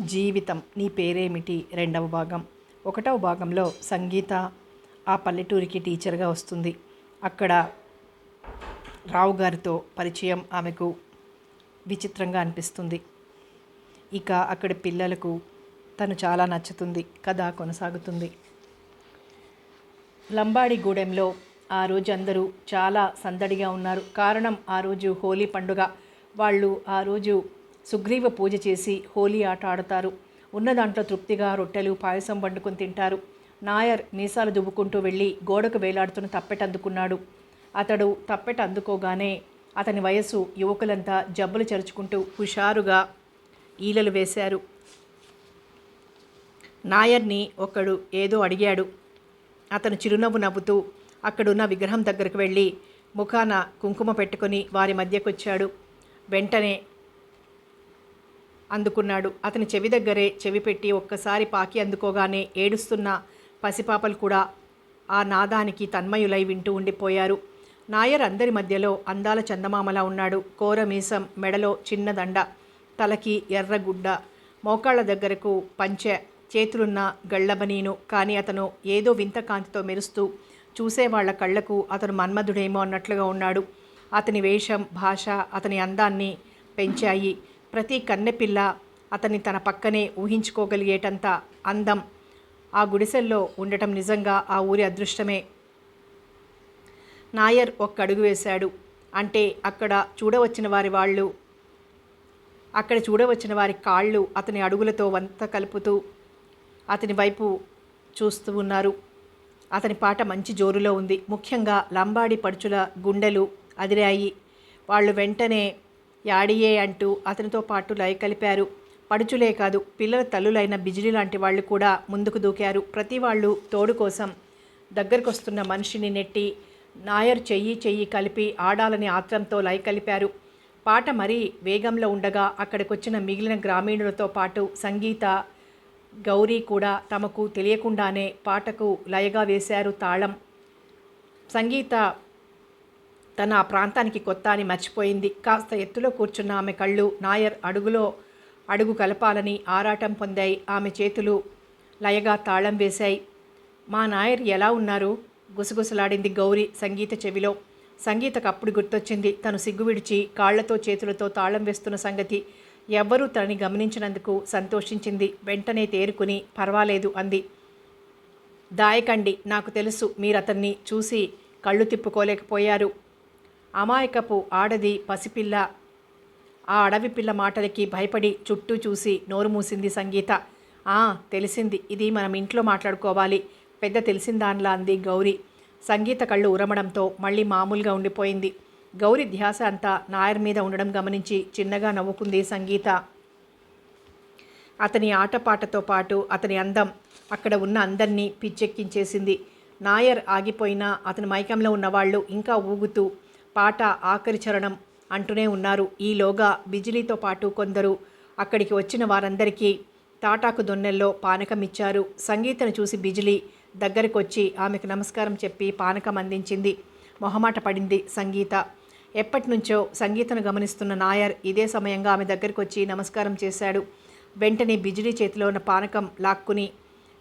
జీవితం నీ పేరేమిటి రెండవ భాగం. ఒకటవ భాగంలో సంగీత ఆ పల్లెటూరికి టీచర్గా వస్తుంది. అక్కడ రావు గారితో పరిచయం ఆమెకు విచిత్రంగా అనిపిస్తుంది. ఇక అక్కడి పిల్లలకు తను చాలా నచ్చుతుంది. కథ కొనసాగుతుంది. లంబాడిగూడెంలో ఆ రోజు అందరూ చాలా సందడిగా ఉన్నారు. కారణం ఆ రోజు హోలీ పండుగ. వాళ్ళు ఆ రోజు సుగ్రీవ పూజ చేసి హోలీ ఆట ఆడతారు. ఉన్న దాంట్లో తృప్తిగా రొట్టెలు పాయసం వండుకొని తింటారు. నాయర్ మీసాలు దువ్వుకుంటూ వెళ్ళి గోడకు వేలాడుతున్న తప్పెట అందుకున్నాడు. అతడు తప్పెట అందుకోగానే అతని వయసు యువకులంతా జబ్బులు చరుచుకుంటూ హుషారుగా ఈలలు వేశారు. నాయర్ని ఒకడు ఏదో అడిగాడు. అతను చిరునవ్వు నవ్వుతూ అక్కడున్న విగ్రహం దగ్గరకు వెళ్ళి ముఖాన కుంకుమ పెట్టుకొని వారి మధ్యకొచ్చాడు. వెంటనే అందుకున్నాడు. అతని చెవి దగ్గరే చెవి పెట్టి ఒక్కసారి పాకి అందుకోగానే ఏడుస్తున్న పసిపాపలు కూడా ఆ నాదానికి తన్మయులై వింటూ ఉండిపోయారు. నాయర్ అందరి మధ్యలో అందాల చందమామలా ఉన్నాడు. కోర మీసం, మెడలో చిన్న దండ, తలకి ఎర్రగుడ్డ, మోకాళ్ళ దగ్గరకు పంచె, చేతులున్న గళ్ళబనీను. కానీ అతను ఏదో వింత కాంతితో మెరుస్తూ చూసేవాళ్ల కళ్లకు అతను మన్మధుడేమో అన్నట్లుగా ఉన్నాడు. అతని వేషం, భాష అతని అందాన్ని పెంచాయి. ప్రతి కన్నెపిల్ల అతన్ని తన పక్కనే ఊహించుకోగలిగేటంత అందం ఆ గుడిసెల్లో ఉండటం నిజంగా ఆ ఊరి అదృష్టమే. నాయర్ ఒక్క అడుగు వేశాడు. అంటే అక్కడ చూడవచ్చిన వారి కాళ్ళు అతని అడుగులతో వంత కలుపుతూ అతని వైపు చూస్తూ ఉన్నారు. అతని పాట మంచి జోరులో ఉంది. ముఖ్యంగా లంబాడి పడుచుల గుండెలు అదిరాయి. వాళ్ళు వెంటనే యాడియే అంటూ అతనితో పాటు లయ కలిపారు. పడుచులే కాదు, పిల్లల తల్లులైన బిజిలీ లాంటి వాళ్ళు కూడా ముందుకు దూకారు. ప్రతి వాళ్ళు తోడు కోసం దగ్గరకొస్తున్న మనిషిని నెట్టి నాయర్ చెయ్యి కలిపి ఆడాలని ఆత్రంతో లయ కలిపారు. పాట మరీ వేగంలో ఉండగా అక్కడికొచ్చిన మిగిలిన గ్రామీణులతో పాటు సంగీత, గౌరీ కూడా తమకు తెలియకుండానే పాటకు లయగా వేశారు తాళం. సంగీత తన ఆ ప్రాంతానికి కొత్త అని మర్చిపోయింది. కాస్త ఎత్తులో కూర్చున్న ఆమె కళ్ళు నాయర్ అడుగులో అడుగు కలపాలని ఆరాటం పొందాయి. ఆమె చేతులు లయగా తాళం వేశాయి. మా నాయర్ ఎలా ఉన్నారు? గుసగుసలాడింది గౌరీ సంగీత చెవిలో. సంగీతకు అప్పుడు గుర్తొచ్చింది తను సిగ్గు విడిచి కాళ్లతో చేతులతో తాళం వేస్తున్న సంగతి. ఎవ్వరూ తనని గమనించినందుకు సంతోషించింది. వెంటనే తేరుకుని పర్వాలేదు అంది. దాయకండి, నాకు తెలుసు మీరతన్ని చూసి కళ్ళు తిప్పుకోలేకపోయారు. అమాయకపు ఆడది పసిపిల్ల. ఆ అడవి పిల్ల మాటలకి భయపడి చుట్టూ చూసి నోరు మూసింది సంగీత. తెలిసింది, ఇది మనం ఇంట్లో మాట్లాడుకోవాలి, పెద్ద తెలిసిందాన్లా అంది గౌరీ. సంగీత కళ్ళు ఉరమడంతో మళ్ళీ మామూలుగా ఉండిపోయింది. గౌరీ ధ్యాస అంతా నాయర్ మీద ఉండడం గమనించి చిన్నగా నవ్వుకుంది సంగీత. అతని ఆటపాటతో పాటు అతని అందం అక్కడ ఉన్న అందరినీ పిచ్చెక్కించేసింది. నాయర్ ఆగిపోయినా అతని మైకంలో ఉన్నవాళ్ళు ఇంకా ఊగుతూ పాట ఆఖరి చరణం అంటూనే ఉన్నారు. ఈలోగా బిజిలీతో పాటు కొందరు అక్కడికి వచ్చిన వారందరికీ తాటాకు దొన్నెల్లో పానకం ఇచ్చారు. సంగీతను చూసి బిజిలీ దగ్గరకొచ్చి ఆమెకు నమస్కారం చెప్పి పానకం అందించింది. మొహమాట పడింది సంగీత. ఎప్పటినుంచో సంగీతను గమనిస్తున్న నాయర్ ఇదే సమయంగా ఆమె దగ్గరకొచ్చి నమస్కారం చేశాడు. వెంటనే బిజిలీ చేతిలో ఉన్న పానకం లాక్కుని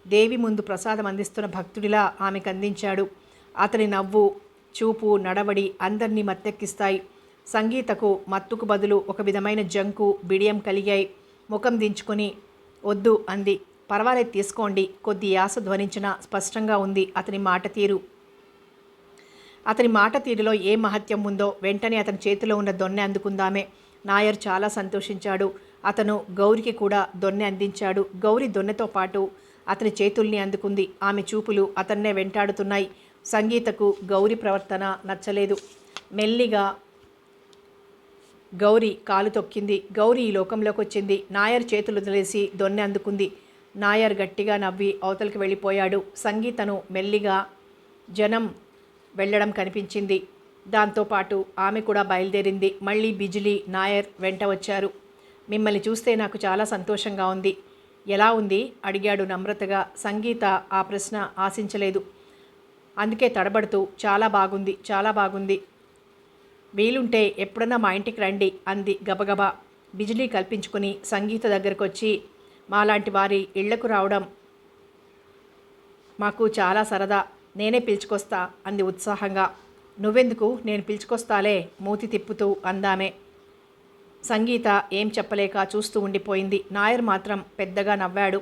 దేవి ముందు ప్రసాదం అందిస్తున్న భక్తుడిలా ఆమెకు అందించాడు. అతని నవ్వు, చూపు, నడవడి అందరినీ మత్తెక్కిస్తాయి. సంగీతకు మత్తుకు బదులు ఒక విధమైన జంకు, బిడియం కలిగాయి. ముఖం దించుకొని వద్దు అంది. పర్వాలేదు తీసుకోండి. కొద్ది యాస ధ్వనించినా స్పష్టంగా ఉంది అతని మాట తీరు. అతని మాట తీరులో ఏ మహత్యం ఉందో. వెంటనే అతని చేతిలో ఉన్న దొన్నె అందుకుందామే. నాయర్ చాలా సంతోషించాడు. అతను గౌరికి కూడా దొన్నె అందించాడు. గౌరి దొన్నెతో పాటు అతని చేతుల్ని అందుకుంది. ఆమె చూపులు అతన్నే వెంటాడుతున్నాయి. సంగీతకు గౌరి ప్రవర్తన నచ్చలేదు. మెల్లిగా గౌరి కాలు తొక్కింది. గౌరి ఈ లోకంలోకి వచ్చింది. నాయర్ చేతులు వదిలేసి దొన్నె అందుకుంది. నాయర్ గట్టిగా నవ్వి అవతలికి వెళ్ళిపోయాడు. సంగీతను మెల్లిగా జనం వెళ్ళడం కనిపించింది. దాంతోపాటు ఆమె కూడా బయలుదేరింది. మళ్ళీ బిజిలీ, నాయర్ వెంట వచ్చారు. మిమ్మల్ని చూస్తే నాకు చాలా సంతోషంగా ఉంది. ఎలా ఉంది అడిగాడు నమ్రతగా. సంగీత ఆ ప్రశ్న ఆశించలేదు. అందుకే తడబడుతూ చాలా బాగుంది, చాలా బాగుంది, వీలుంటే ఎప్పుడన్నా మా ఇంటికి రండి అంది గబగబా. బిజిలీ కల్పించుకుని సంగీత దగ్గరకు వచ్చి మాలాంటి వారి ఇళ్లకు రావడం మాకు చాలా సరదా. నేనే పిలుచుకొస్తా అంది ఉత్సాహంగా. నువ్వెందుకు, నేను పిలుచుకొస్తాలే మూతి తిప్పుతూ అందామే. సంగీత ఏం చెప్పలేక చూస్తూ ఉండిపోయింది. నాయర్ మాత్రం పెద్దగా నవ్వాడు.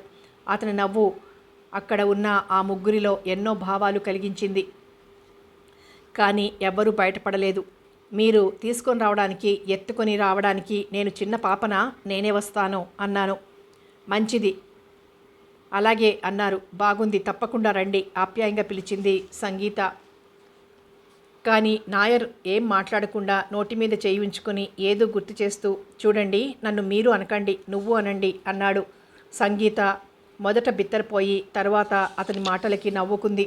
అతని నవ్వు అక్కడ ఉన్న ఆ ముగ్గురిలో ఎన్నో భావాలు కలిగించింది. కానీ ఎవ్వరూ బయటపడలేదు. మీరు తీసుకొని రావడానికి, ఎత్తుకొని రావడానికి నేను చిన్న పాపనా? నేనే వస్తాను అన్నాను. మంచిది, అలాగే అన్నారు. బాగుంది, తప్పకుండా రండి ఆప్యాయంగా పిలిచింది సంగీత. కానీ నాయర్ ఏం మాట్లాడకుండా నోటి మీద చేయి ఉంచుకొని ఏదో గుర్తు చేస్తూ, చూడండి, నన్ను మీరు అనకండి, నువ్వు అనండి అన్నాడు. సంగీత మొదట బిత్తరపోయి తర్వాత అతని మాటలకి నవ్వుకుంది.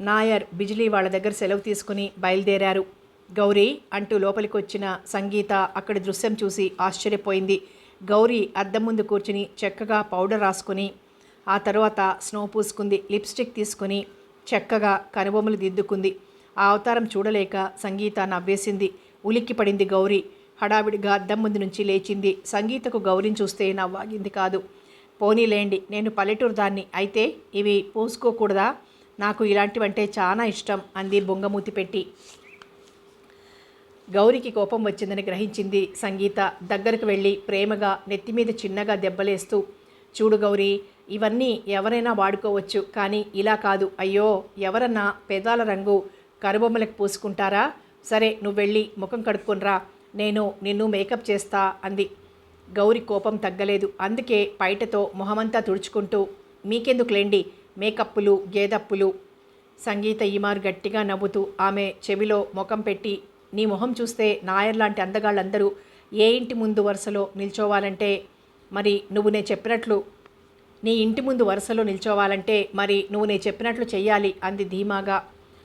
నాయర్ బిజిలీ వాళ్ళ దగ్గర సెలవు తీసుకుని బయలుదేరారు. గౌరీ అంటూ లోపలికి వచ్చిన సంగీత అక్కడి దృశ్యం చూసి ఆశ్చర్యపోయింది. గౌరీ అద్దం ముందు కూర్చుని చక్కగా పౌడర్ రాసుకుని ఆ తర్వాత స్నో పూసుకుంది. లిప్స్టిక్ తీసుకుని చక్కగా కనుబొమ్మలు దిద్దుకుంది. ఆ అవతారం చూడలేక సంగీత నవ్వేసింది. ఉలిక్కి పడింది గౌరీ. హడావిడిగా అద్దం ముందు నుంచి లేచింది. సంగీతకు గౌరీని చూస్తే నవ్వాగింది కాదు. పోనీలేండి, నేను పల్లెటూరు దాన్ని అయితే ఇవి పూసుకోకూడదా? నాకు ఇలాంటివంటే చాలా ఇష్టం అంది బొంగమూతి పెట్టి. గౌరికి కోపం వచ్చిందని గ్రహించింది సంగీత. దగ్గరకు వెళ్ళి ప్రేమగా నెత్తిమీద చిన్నగా దెబ్బలేస్తూ, చూడు గౌరీ, ఇవన్నీ ఎవరైనా వాడుకోవచ్చు, కానీ ఇలా కాదు. అయ్యో, ఎవరన్నా పెదాల రంగు కనుబొమ్మలకు పూసుకుంటారా? సరే, నువ్వు వెళ్ళి ముఖం కడుక్కొనిరా, నేను నిన్ను మేకప్ చేస్తా అంది. గౌరి కోపం తగ్గలేదు. అందుకే పైటతో మొహమంతా తుడుచుకుంటూ, మీకెందుకులేండి మేకప్పులు గేదప్పులు. సంగీత ఈమారు గట్టిగా నవ్వుతూ ఆమె చెవిలో ముఖం పెట్టి, నీ మొహం చూస్తే నాయర్ లాంటి అందగాళ్ళందరూ ఏ ఇంటి ముందు వరుసలో నిల్చోవాలంటే మరి నువ్వు నేను చెప్పినట్లు నీ ఇంటి ముందు వరుసలో నిల్చోవాలంటే మరి నువ్వు నేను చెప్పినట్లు చెయ్యాలి అంది ధీమాగా.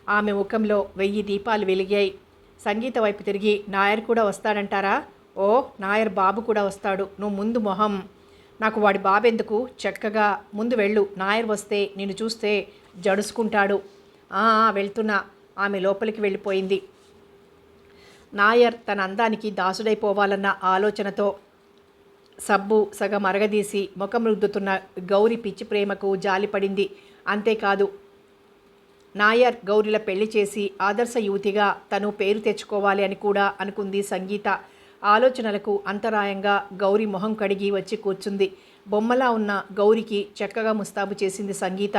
ఆమె ముఖంలో 1000 దీపాలు వెలిగాయి. సంగీత వైపు తిరిగి, నాయర్ కూడా వస్తాడంటారా? ఓ, నాయర్ బాబు కూడా వస్తాడు. నువ్వు ముందు మొహం. నాకు వాడి బాబెందుకు, చక్కగా ముందు వెళ్ళు. నాయర్ వస్తే నిన్ను చూస్తే జడుసుకుంటాడు. వెళ్తున్నా. ఆమె లోపలికి వెళ్ళిపోయింది. నాయర్ తన అందానికి దాసుడైపోవాలన్న ఆలోచనతో సబ్బు సగం అరగదీసి ముఖం రుద్దుతున్న గౌరి పిచ్చి ప్రేమకు జాలిపడింది. అంతేకాదు, నాయర్ గౌరిల పెళ్లి చేసి ఆదర్శ యువతిగా తను పేరు తెచ్చుకోవాలి అని కూడా అనుకుంది సంగీత. ఆలోచనలకు అంతరాయంగా గౌరి మొహం కడిగి వచ్చి కూర్చుంది. బొమ్మలా ఉన్న గౌరికి చక్కగా ముస్తాబు చేసింది సంగీత.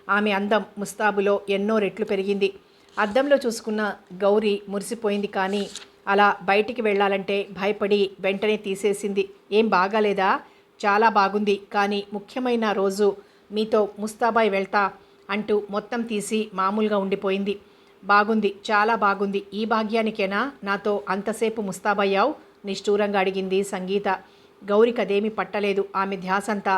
ఆమె అందం ముస్తాబులో ఎన్నో రెట్లు పెరిగింది. అద్దంలో చూసుకున్న గౌరి మురిసిపోయింది. కానీ అలా బయటికి వెళ్ళాలంటే భయపడి వెంటనే తీసేసింది. ఏం బాగాలేదా? చాలా బాగుంది, కానీ ముఖ్యమైన రోజు మీతో ముస్తాబాయ్ వెళ్తా అంటూ మొత్తం తీసి మామూలుగా ఉండిపోయింది. బాగుంది, చాలా బాగుంది. ఈ భాగ్యానికేనా నాతో అంతసేపు ముస్తాబయ్యావు? నిష్ఠూరంగా అడిగింది సంగీత. గౌరికి అదేమీ పట్టలేదు. ఆమె ధ్యాసంతా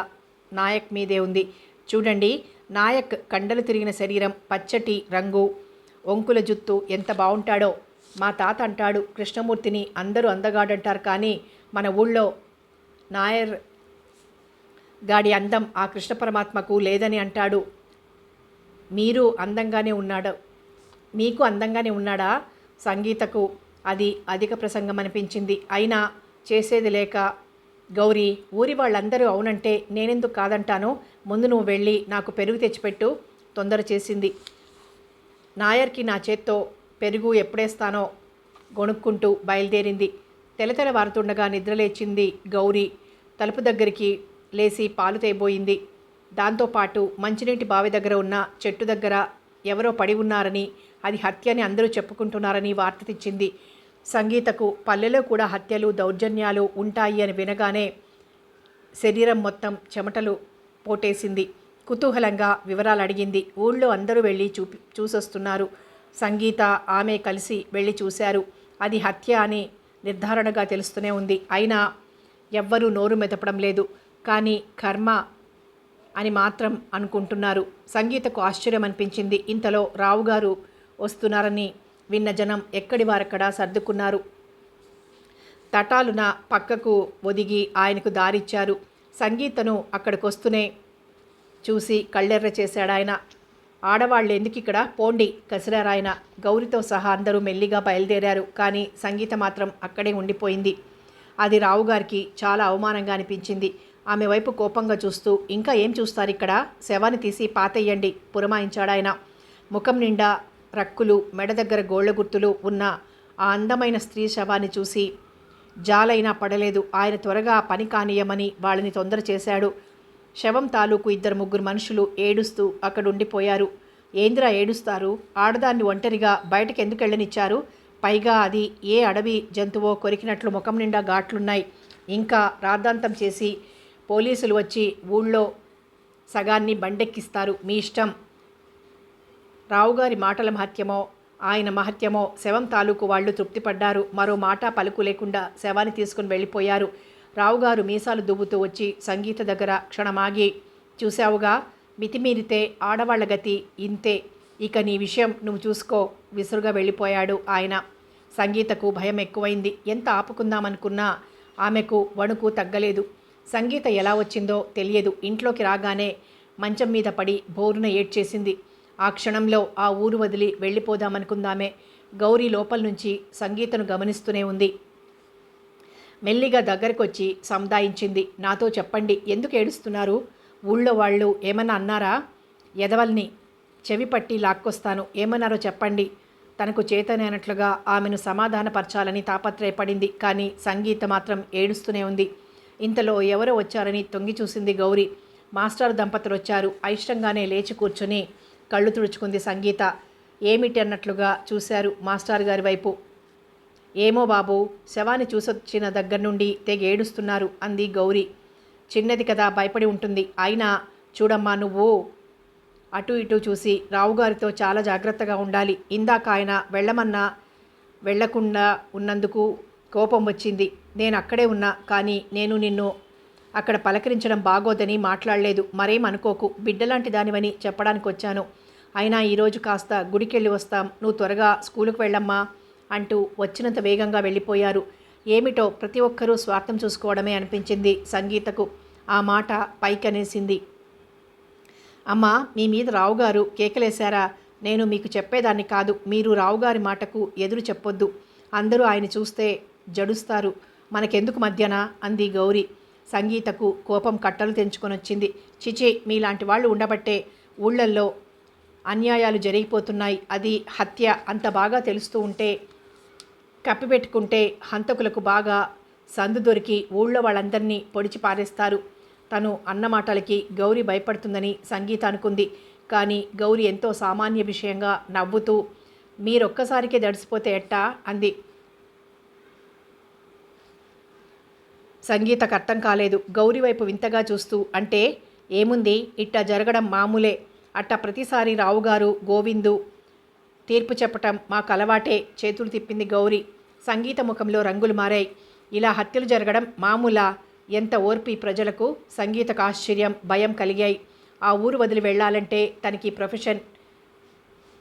నాయక్ మీదే ఉంది. చూడండి, నాయక్ కండలు తిరిగిన శరీరం, పచ్చటి రంగు, ఒంకుల జుత్తు ఎంత బాగుంటాడో. మా తాత అంటాడు, కృష్ణమూర్తిని అందరూ అందగాడంటారు, కానీ మన ఊళ్ళో నాయర్ గాడి అందం ఆ కృష్ణ పరమాత్మకు లేదని అంటాడు. మీకు అందంగానే ఉన్నాడా? సంగీతకు అది అధిక ప్రసంగం అనిపించింది. అయినా చేసేది లేక, గౌరీ, ఊరి వాళ్ళందరూ అవునంటే నేనెందుకు కాదంటాను? ముందు నువ్వు వెళ్ళి నాకు పెరుగు తెచ్చిపెట్టు తొందర చేసింది. నాయర్కి నా చేత్తో పెరుగు ఎప్పుడేస్తానో గొణుక్కుంటూ బయలుదేరింది. తెలతెలవారుతుండగా నిద్రలేచింది గౌరీ. తలుపు దగ్గరికి లేచి పాలు తేబోయింది. దాంతోపాటు మంచినీటి బావి దగ్గర ఉన్న చెట్టు దగ్గర ఎవరో పడి ఉన్నారని, అది హత్య అని అందరూ చెప్పుకుంటున్నారని వార్త తెచ్చింది. సంగీతకు పల్లెలో కూడా హత్యలు దౌర్జన్యాలు ఉంటాయి అని వినగానే శరీరం మొత్తం చెమటలు పోటేసింది. కుతూహలంగా వివరాలు అడిగింది. ఊళ్ళో అందరూ వెళ్ళి చూసొస్తున్నారు. సంగీత ఆమె కలిసి వెళ్ళి చూశారు. అది హత్య అని నిర్ధారణగా తెలుస్తూనే ఉంది. అయినా ఎవ్వరూ నోరు మెదపడం లేదు. కానీ కర్మ అని మాత్రం అనుకుంటున్నారు. సంగీతకు ఆశ్చర్యం అనిపించింది. ఇంతలో రావుగారు వస్తున్నారని విన్న జనం ఎక్కడి వారక్కడ సర్దుకున్నారు. తటాలున పక్కకు ఒదిగి ఆయనకు దారిచ్చారు. సంగీతను అక్కడికొస్తూనే చూసి కళ్ళెర్ర చేశాడాయన. ఆడవాళ్ళు ఎందుకు ఇక్కడ, పోండి కసిరారాయన. గౌరితో సహా అందరూ మెల్లిగా బయలుదేరారు. కానీ సంగీత మాత్రం అక్కడే ఉండిపోయింది. అది రావుగారికి చాలా అవమానంగా అనిపించింది. ఆమె వైపు కోపంగా చూస్తూ, ఇంకా ఏం చూస్తారిక్కడ, శవాన్ని తీసి పాతెయ్యండి పురమాయించాడాయన. ముఖం నిండా రక్కులు, మెడ దగ్గర గోళ్ల గుర్తులు ఉన్న ఆ అందమైన స్త్రీ శవాన్ని చూసి జాలైనా పడలేదు. ఆయన త్వరగా పని కానీయమని వాళ్ళని తొందర చేశాడు. శవం తాలూకు 2-3 మనుషులు ఏడుస్తూ అక్కడుండిపోయారు. ఏందిరా ఏడుస్తారు, ఆడదాన్ని ఒంటరిగా బయటకు ఎందుకు వెళ్ళనిచ్చారు, పైగా అది ఏ అడవి జంతువో కొరికినట్లు ముఖం నిండా ఘాట్లున్నాయి, ఇంకా రాద్ధాంతం చేసి పోలీసులు వచ్చి ఊళ్ళో సగాన్ని బండెక్కిస్తారు, మీ ఇష్టం. రావుగారి మాటల మహత్యమో ఆయన మహత్యమో శవం తాలూకు వాళ్ళు తృప్తిపడ్డారు. మరో మాట పలుకు లేకుండా శవాన్ని తీసుకుని వెళ్ళిపోయారు. రావుగారు మీసాలు దువ్వుతూ వచ్చి సంగీత దగ్గర క్షణమాగి, చూశావుగా, మితిమీరితే ఆడవాళ్ల గతి ఇంతే, ఇక నీ విషయం నువ్వు చూసుకో, విసురుగా వెళ్ళిపోయాడు ఆయన. సంగీతకు భయం ఎక్కువైంది. ఎంత ఆపుకుందామనుకున్నా ఆమెకు వణుకు తగ్గలేదు. సంగీత ఎలా వచ్చిందో తెలియదు. ఇంట్లోకి రాగానే మంచం మీద పడి బోరున ఏడ్చేసింది. ఆ క్షణంలో ఆ ఊరు వదిలి వెళ్ళిపోదామనుకుందామే. గౌరీ లోపల నుంచి సంగీతను గమనిస్తూనే ఉంది. మెల్లిగా దగ్గరకొచ్చి సముదాయించింది. నాతో చెప్పండి, ఎందుకు ఏడుస్తున్నారు, ఊళ్ళో వాళ్ళు ఏమన్నా అన్నారా, ఎదవల్ని చెవి పట్టి లాక్కొస్తాను, ఏమన్నారో చెప్పండి. తనకు చేతనైనట్లుగా ఆమెను సమాధానపరచాలని తాపత్రయపడింది. కానీ సంగీత మాత్రం ఏడుస్తూనే ఉంది. ఇంతలో ఎవరో వచ్చారని తొంగి చూసింది గౌరీ. మాస్టారు దంపతులు వచ్చారు. అయిష్టంగానే లేచి కూర్చుని కళ్ళు తుడుచుకుంది సంగీత. ఏమిటి అన్నట్లుగా చూశారు మాస్టర్ గారి వైపు. ఏమో బాబు, శవాన్ని చూసొచ్చిన దగ్గర నుండి తెగ ఏడుస్తున్నారు అంది గౌరీ. చిన్నది కదా, భయపడి ఉంటుంది. అయినా చూడమ్మా, నువ్వు అటు ఇటు చూసి రావుగారితో చాలా జాగ్రత్తగా ఉండాలి. ఇందాక ఆయన వెళ్ళమన్నా వెళ్లకుండా ఉన్నందుకు కోపం వచ్చింది. నేను అక్కడే ఉన్నా, కానీ నేను నిన్ను అక్కడ పలకరించడం బాగోదని మాట్లాడలేదు. మరేం అనుకోకు, బిడ్డలాంటి దానివని చెప్పడానికి వచ్చాను. అయినా ఈరోజు కాస్త గుడికెళ్ళి వస్తాం, నువ్వు త్వరగా స్కూలుకు వెళ్ళమ్మా అంటూ వచ్చినంత వేగంగా వెళ్ళిపోయారు. ఏమిటో ప్రతి ఒక్కరూ స్వార్థం చూసుకోవడమే అనిపించింది సంగీతకు. ఆ మాట పైకనేసింది. అమ్మా, మీ మీద రావుగారు కేకలేశారా? నేను మీకు చెప్పేదాన్ని కాదు. మీరు రావుగారి మాటకు ఎదురు చెప్పొద్దు. అందరూ ఆయన చూస్తే జడుస్తారు. మనకెందుకు మధ్యన అంది గౌరీ. సంగీతకు కోపం కట్టలు తెంచుకొనొచ్చింది. చిచి, మీలాంటి వాళ్ళు ఉండబట్టే ఊళ్ళల్లో అన్యాయాలు జరిగిపోతున్నాయి. అది హత్య అంత బాగా తెలుస్తూ ఉంటే కప్పిపెట్టుకుంటే హంతకులకు బాగా సందు దొరికి ఊళ్ళో వాళ్ళందరినీ పొడిచి పారేస్తారు. తను అన్న మాటలకి గౌరీ భయపడుతుందని సంగీత అనుకుంది. కానీ గౌరీ ఎంతో సామాన్య విషయంగా నవ్వుతూ, మీరొక్కసారికే దడిసిపోతే ఎట్టా అంది. సంగీతకు అర్థం కాలేదు. గౌరీ వైపు వింతగా చూస్తూ, అంటే ఏముంది, ఇట్టా జరగడం మామూలే. అట్టా ప్రతిసారి రావుగారు గోవిందు తీర్పు చెప్పటం మాకు అలవాటే. చేతులు తిప్పింది గౌరీ. సంగీత ముఖంలో రంగులు మారాయి. ఇలా హత్యలు జరగడం మామూలా? ఎంత ఓర్పి ప్రజలకు. సంగీతకు ఆశ్చర్యం, భయం కలిగాయి. ఆ ఊరు వదిలి వెళ్ళాలంటే తనకి ప్రొఫెషన్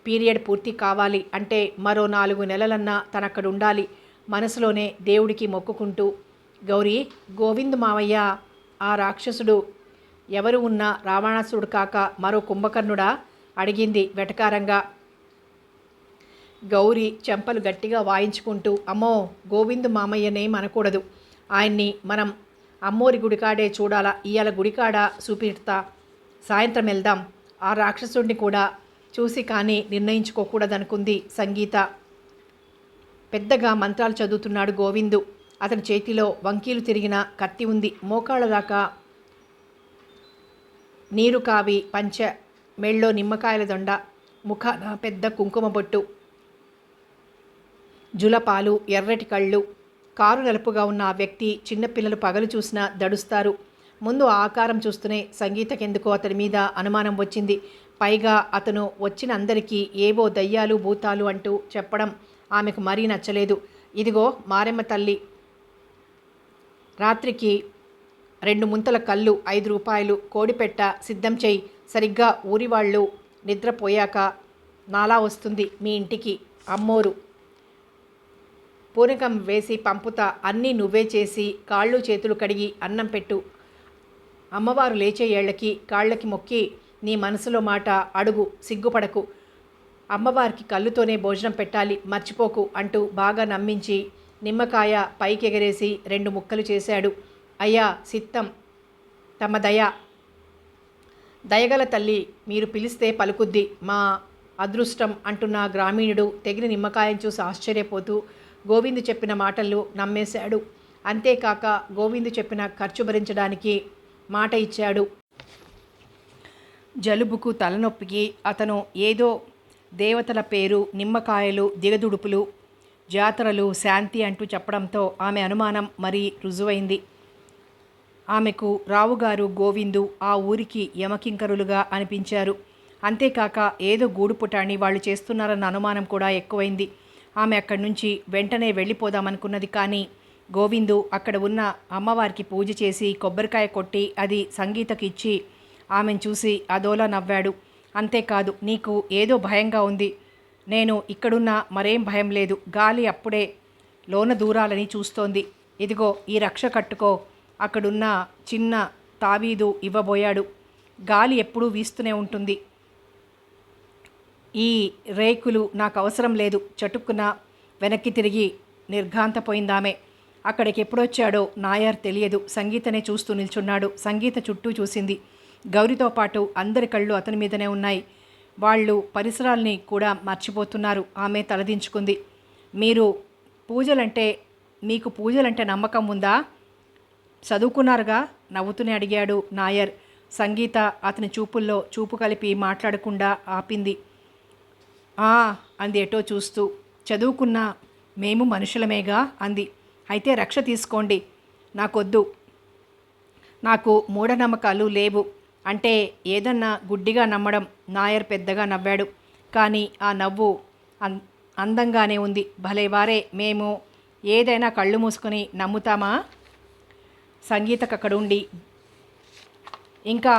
పీరియడ్ పూర్తి కావాలి. అంటే మరో 4 నెలలన్నా తనక్కడ ఉండాలి. మనసులోనే దేవుడికి మొక్కుకుంటూ, గౌరీ, గోవింద్ మావయ్య ఆ రాక్షసుడు ఎవరు ఉన్నా రావణాసుడు కాక మరో కుంభకర్ణుడా అడిగింది వెటకారంగా. గౌరీ చెంపలు గట్టిగా వాయించుకుంటూ, అమ్మో, గోవింద్ మామయ్యనేం అనకూడదు. ఆయన్ని మనం అమ్మోరి గుడికాడే చూడాలా. ఇవాళ గుడికాడ చూపిస్తా, సాయంత్రం వెళ్దాం. ఆ రాక్షసుడిని కూడా చూసి కానీ నిర్ణయించుకోకూడదనుకుంది సంగీత. పెద్దగా మంత్రాలు చదువుతున్నాడు గోవిందు. అతని చేతిలో వంకీలు తిరిగిన కత్తి ఉంది. మోకాళ్ళ దాకా నీరు కావి పంచ, మెళ్ళో నిమ్మకాయల దొండ, ముఖాన పెద్ద కుంకుమ బొట్టు, జులపాలు, ఎర్రటి కళ్ళు. కారు నలుపుగా ఉన్న ఆ వ్యక్తి చిన్నపిల్లలు పగలు చూసినా దడుస్తారు. ముందు ఆకారం చూస్తూనే సంగీతకెందుకో అతని మీద అనుమానం వచ్చింది. పైగా అతను వచ్చిన అందరికీ ఏవో దయ్యాలు భూతాలు అంటూ చెప్పడం ఆమెకు మరీ నచ్చలేదు. ఇదిగో మారెమ్మ తల్లి, రాత్రికి 2 ముంతల కళ్ళు, 5 రూపాయలు, కోడిపెట్ట సిద్ధం చేయి. సరిగ్గా ఊరి వాళ్ళు నిద్రపోయాక నాలా వస్తుంది మీ ఇంటికి. అమ్మోరు పూనకం వేసి పంపుతా, అన్నీ నువ్వే చేసి కాళ్ళు చేతులు కడిగి అన్నం పెట్టు. అమ్మవారు లేచే ఏళ్లకి కాళ్ళకి మొక్కి నీ మనసులో మాట అడుగు, సిగ్గుపడకు. అమ్మవారికి కళ్ళుతోనే భోజనం పెట్టాలి, మర్చిపోకు అంటూ బాగా నమ్మించి నిమ్మకాయ పైకెగరేసి 2 ముక్కలు చేశాడు. అయ్యా సిత్తం, తమ దయగల తల్లి, మీరు పిలిస్తే పలుకుద్ది మా అదృష్టం అంటున్న గ్రామీణుడు తెగిన నిమ్మకాయను చూసి ఆశ్చర్యపోతూ గోవిందు చెప్పిన మాటలు నమ్మేశాడు. అంతేకాక గోవిందు చెప్పిన ఖర్చు భరించడానికి మాట ఇచ్చాడు. జలుబుకు తలనొప్పికి అతను ఏదో దేవతల పేరు, నిమ్మకాయలు, దిగదుడుపులు, జాతరలు, శాంతి అంటూ చెప్పడంతో ఆమె అనుమానం మరీ రుజువైంది. ఆమెకు రావుగారు, గోవిందు ఆ ఊరికి యమకింకరులుగా అనిపించారు. అంతేకాక ఏదో గూడుపుటాన్ని వాళ్ళు చేస్తున్నారన్న అనుమానం కూడా ఎక్కువైంది. ఆమె అక్కడి నుంచి వెంటనే వెళ్ళిపోదామనుకున్నది. కానీ గోవిందు అక్కడ ఉన్న అమ్మవారికి పూజ చేసి కొబ్బరికాయ కొట్టి అది సంగీతకి ఇచ్చి ఆమెను చూసి అదోలా నవ్వాడు. అంతేకాదు, నీకు ఏదో భయంగా ఉంది. నేను ఇక్కడున్నా మరేం భయం లేదు. గాలి అప్పుడే లోన దూరాలని చూస్తోంది. ఇదిగో ఈ రక్ష కట్టుకో. అక్కడున్న చిన్న తావీదు ఇవ్వబోయాడు. గాలి ఎప్పుడూ వీస్తూనే ఉంటుంది. ఈ రేకులు నాకు అవసరం లేదు. చటుక్కున వెనక్కి తిరిగి నిర్ఘాంతపోయిందామె. అక్కడికి ఎప్పుడొచ్చాడో నాయర్ తెలియదు. సంగీతనే చూస్తూ నిల్చున్నాడు. సంగీత చుట్టూ చూసింది. గౌరితో పాటు అందరి కళ్ళు అతని మీదనే ఉన్నాయి. వాళ్ళు పరిసరాల్ని కూడా మర్చిపోతున్నారు. ఆమె తలదించుకుంది. మీకు పూజలంటే నమ్మకం ఉందా? చదువుకున్నారుగా? నవ్వుతూనే అడిగాడు నాయర్. సంగీత అతని చూపుల్లో చూపు కలిపి మాట్లాడకుండా ఆపింది. అంది ఎటో చూస్తూ. చదువుకున్నా మేము మనుషులమేగా అంది. అయితే రక్ష తీసుకోండి. నాకొద్దు. నాకు మూఢనమ్మకాలు లేవు. అంటే ఏదన్నా గుడ్డిగా నమ్మడం. నాయర్ పెద్దగా నవ్వాడు. కానీ ఆ నవ్వు అందంగానే ఉంది. భలేవారే, మేము ఏదైనా కళ్ళు మూసుకొని నమ్ముతామా? సంగీతకక్కడుండి ఇంకా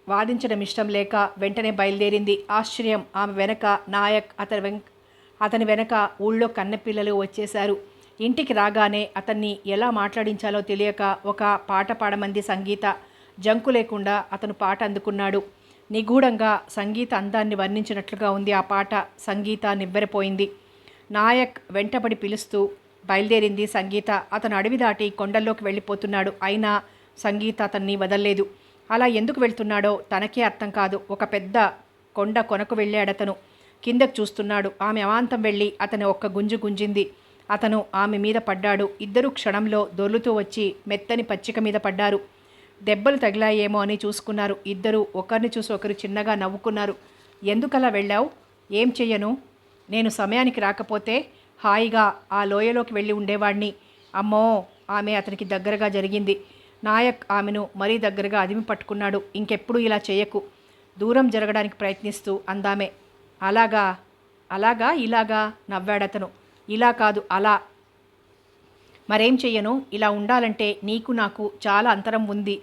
వాదించడం ఇష్టం లేక వెంటనే బయలుదేరింది. ఆశ్చర్యం. ఆమె వెనక నాయక్, అతని వెనక ఊళ్ళో కన్నెపిల్లలు వచ్చేశారు. ఇంటికి రాగానే అతన్ని ఎలా మాట్లాడించాలో తెలియక ఒక పాట పాడమంది సంగీత. జంకు లేకుండా అతను పాట అందుకున్నాడు. నిగూఢంగా సంగీత అందాన్ని వర్ణించినట్లుగా ఉంది ఆ పాట. సంగీత నివ్వెరపోయింది. నాయక్ వెంటబడి పిలుస్తూ బయలుదేరింది సంగీత. అతను అడవి దాటి కొండల్లోకి వెళ్ళిపోతున్నాడు. అయినా సంగీత అతన్ని వదల్లేదు. అలా ఎందుకు వెళ్తున్నాడో తనకే అర్థం కాదు. ఒక పెద్ద కొండ కొనకు వెళ్ళాడతను. కిందకు చూస్తున్నాడు. ఆమె అమాంతం వెళ్ళి అతని ఒక్క గుంజు గుంజింది. అతను ఆమె మీద పడ్డాడు. ఇద్దరు క్షణంలో దొర్లుతూ వచ్చి మెత్తని పచ్చిక మీద పడ్డారు. దెబ్బలు తగిలాయేమో అని చూసుకున్నారు. ఇద్దరు ఒకరిని చూసి ఒకరు చిన్నగా నవ్వుకున్నారు. ఎందుకలా వెళ్ళావు? ఏం చెయ్యను. నేను సమయానికి రాకపోతే హాయిగా ఆ లోయలోకి వెళ్ళి ఉండేవాణ్ణి. అమ్మో! ఆమె అతనికి దగ్గరగా జరిగింది. నాయక్ ఆమెను మరీ దగ్గరగా అదిమి పట్టుకున్నాడు. ఇంకెప్పుడు ఇలా చేయకు. దూరం జరగడానికి ప్రయత్నిస్తూ అందామె. అలాగా ఇలాగా నవ్వాడతను. ఇలా కాదు, అలా. మరేం చెయ్యను. ఇలా ఉండాలంటే నీకు నాకు చాలా అంతరం ఉంది.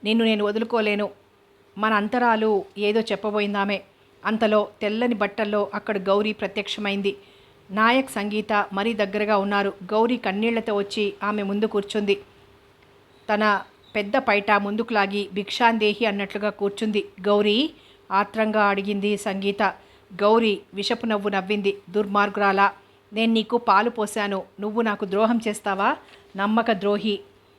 నిన్ను నేను వదులుకోలేను. మన అంతరాలు ఏదో చెప్పబోయిందామె. అంతలో తెల్లని బట్టల్లో అక్కడ గౌరీ ప్రత్యక్షమైంది. నాయక్, సంగీత మరీ దగ్గరగా ఉన్నారు. గౌరీ కన్నీళ్లతో వచ్చి ఆమె ముందు కూర్చుంది. తన పెద్ద పైట ముందుకు లాగి భిక్షాందేహి అన్నట్లుగా కూర్చుంది. గౌరీ ఆత్రంగా అడిగింది సంగీత. గౌరీ విషపు నవ్వు నవ్వింది. దుర్మార్గురాలా, నేను నీకు పాలు పోశాను. నువ్వు నాకు ద్రోహం చేస్తావా? నమ్మక ద్రోహి.